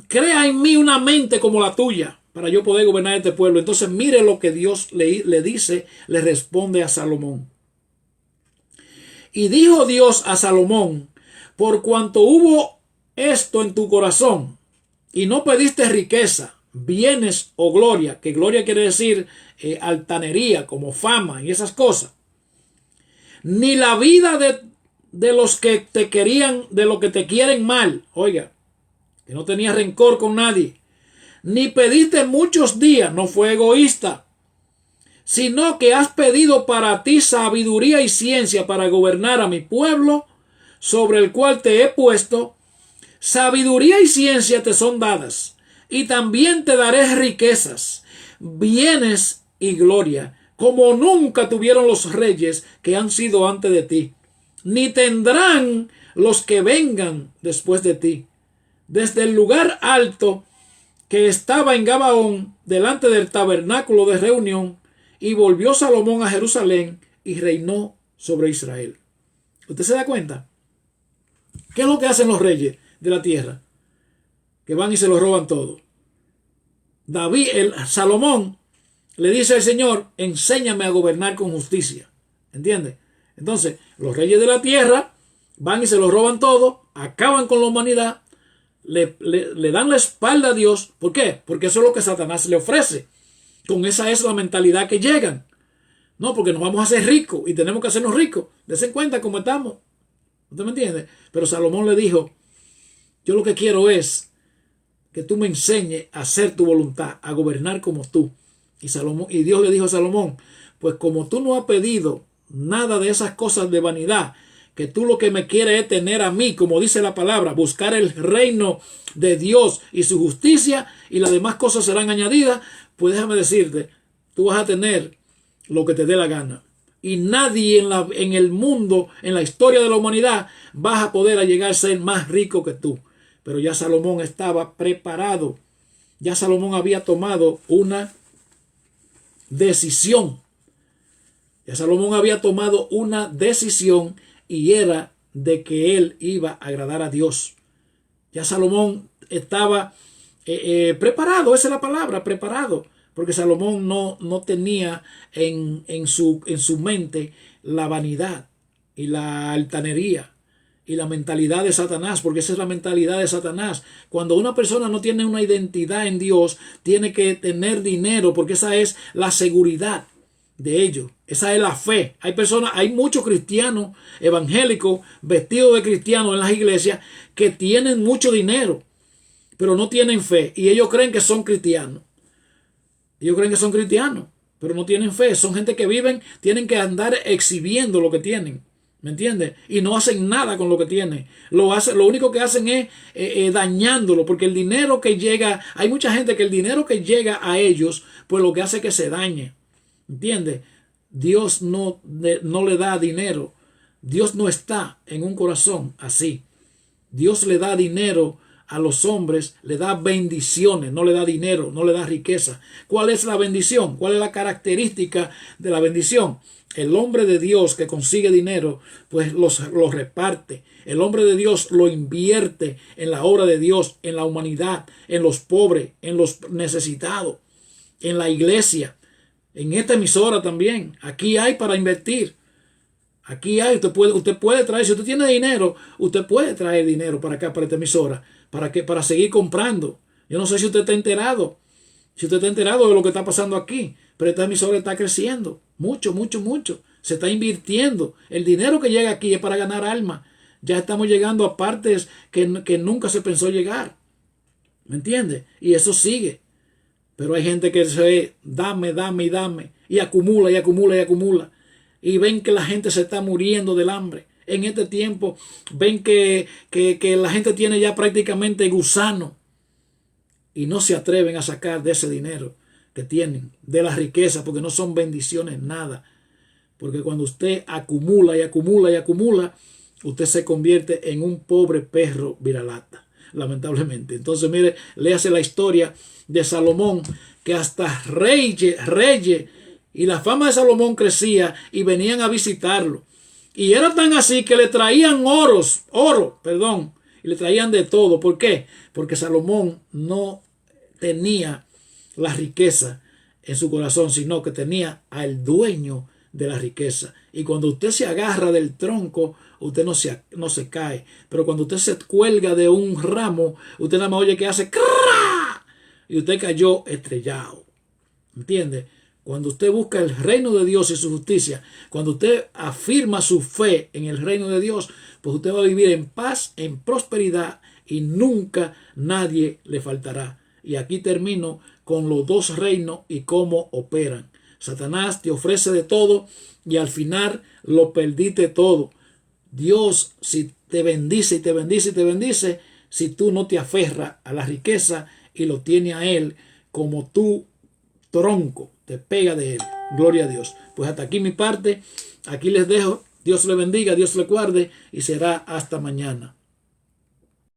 crea en mí una mente como la tuya para yo poder gobernar este pueblo. Entonces mire lo que Dios le dice, le responde a Salomón. Y dijo Dios a Salomón, por cuanto hubo esto en tu corazón y no pediste riqueza, bienes o gloria, que gloria quiere decir altanería, como fama y esas cosas, ni la vida de los que te querían, de los que te quieren mal, oiga, que no tenía rencor con nadie, ni pediste muchos días, no fue egoísta, sino que has pedido para ti sabiduría y ciencia para gobernar a mi pueblo, sobre el cual te he puesto. Sabiduría y ciencia te son dadas, y también te daré riquezas, bienes y gloria, como nunca tuvieron los reyes que han sido antes de ti, ni tendrán los que vengan después de ti. Desde el lugar alto que estaba en Gabaón, delante del tabernáculo de reunión, y volvió Salomón a Jerusalén y reinó sobre Israel. ¿Usted se da cuenta? ¿Qué es lo que hacen los reyes de la tierra? Que van y se lo roban todo. Salomón le dice al Señor, enséñame a gobernar con justicia. ¿Entiende? Entonces, los reyes de la tierra van y se lo roban todo, acaban con la humanidad, le dan la espalda a Dios. ¿Por qué? Porque eso es lo que Satanás le ofrece. Con esa es la mentalidad que llegan. No, porque nos vamos a hacer ricos y tenemos que hacernos ricos. Desen cuenta cómo estamos. ¿Usted me entiende? Pero Salomón le dijo, yo lo que quiero es que tú me enseñes a hacer tu voluntad, a gobernar como tú. Y Dios le dijo a Salomón, pues como tú no has pedido nada de esas cosas de vanidad, que tú lo que me quieres es tener a mí, como dice la palabra, buscar el reino de Dios y su justicia, y las demás cosas serán añadidas, pues déjame decirte, tú vas a tener lo que te dé la gana. Y nadie en el mundo, en la historia de la humanidad, vas a poder llegar a ser más rico que tú. Pero ya Salomón estaba preparado. Ya Salomón había tomado una decisión. Ya Salomón había tomado una decisión, y era de que él iba a agradar a Dios. Ya Salomón estaba preparado, esa es la palabra, preparado. Porque Salomón no tenía en su mente la vanidad y la altanería y la mentalidad de Satanás, porque esa es la mentalidad de Satanás. Cuando una persona no tiene una identidad en Dios, tiene que tener dinero, porque esa es la seguridad de ellos. Esa es la fe. Hay muchos cristianos evangélicos vestidos de cristianos en las iglesias que tienen mucho dinero, pero no tienen fe. Y ellos creen que son cristianos. Ellos creen que son cristianos, pero no tienen fe. Son gente que tienen que andar exhibiendo lo que tienen. ¿Me entiendes? Y no hacen nada con lo que tienen. Lo único que hacen es dañándolo, porque el dinero que llega, hay mucha gente que el dinero que llega a ellos, pues lo que hace es que se dañe. ¿Entiendes? Dios no le da dinero. Dios no está en un corazón así. Dios le da dinero a los hombres, le da bendiciones, no le da dinero, no le da riqueza. ¿Cuál es la bendición? ¿Cuál es la característica de la bendición? El hombre de Dios que consigue dinero, pues los reparte. El hombre de Dios lo invierte en la obra de Dios, en la humanidad, en los pobres, en los necesitados, en la iglesia, en esta emisora también. Aquí hay para invertir. Aquí hay, usted puede traer, si usted tiene dinero, usted puede traer dinero para acá, para esta emisora, para seguir comprando. Yo no sé si usted está enterado, de lo que está pasando aquí, pero esta emisora está creciendo mucho, mucho, mucho. Se está invirtiendo. El dinero que llega aquí es para ganar alma. Ya estamos llegando a partes que nunca se pensó llegar. ¿Me entiende? Y eso sigue. Pero hay gente que se dame, dame y dame, y acumula y acumula y acumula. Y ven que la gente se está muriendo del hambre. En este tiempo ven que la gente tiene ya prácticamente gusano y no se atreven a sacar de ese dinero que tienen, de la riqueza, porque no son bendiciones nada. Porque cuando usted acumula y acumula y acumula, usted se convierte en un pobre perro viralata, lamentablemente. Entonces, mire, léase la historia de Salomón, que hasta reyes, y la fama de Salomón crecía y venían a visitarlo. Y era tan así que le traían oro, y le traían de todo. ¿Por qué? Porque Salomón no tenía la riqueza en su corazón, sino que tenía al dueño de la riqueza. Y cuando usted se agarra del tronco, usted no se cae. Pero cuando usted se cuelga de un ramo, usted nada más oye que hace ¡crrrr! Y usted cayó estrellado. ¿Entiende? Cuando usted busca el reino de Dios y su justicia, cuando usted afirma su fe en el reino de Dios, pues usted va a vivir en paz, en prosperidad, y nunca nadie le faltará. Y aquí termino con los dos reinos y cómo operan. Satanás te ofrece de todo y al final lo perdiste todo. Dios, si te bendice y te bendice y te bendice, si tú no te aferras a la riqueza y lo tienes a Él como tu tronco, te pega de Él. Gloria a Dios. Pues hasta aquí mi parte. Aquí les dejo. Dios le bendiga, Dios le guarde y será hasta mañana.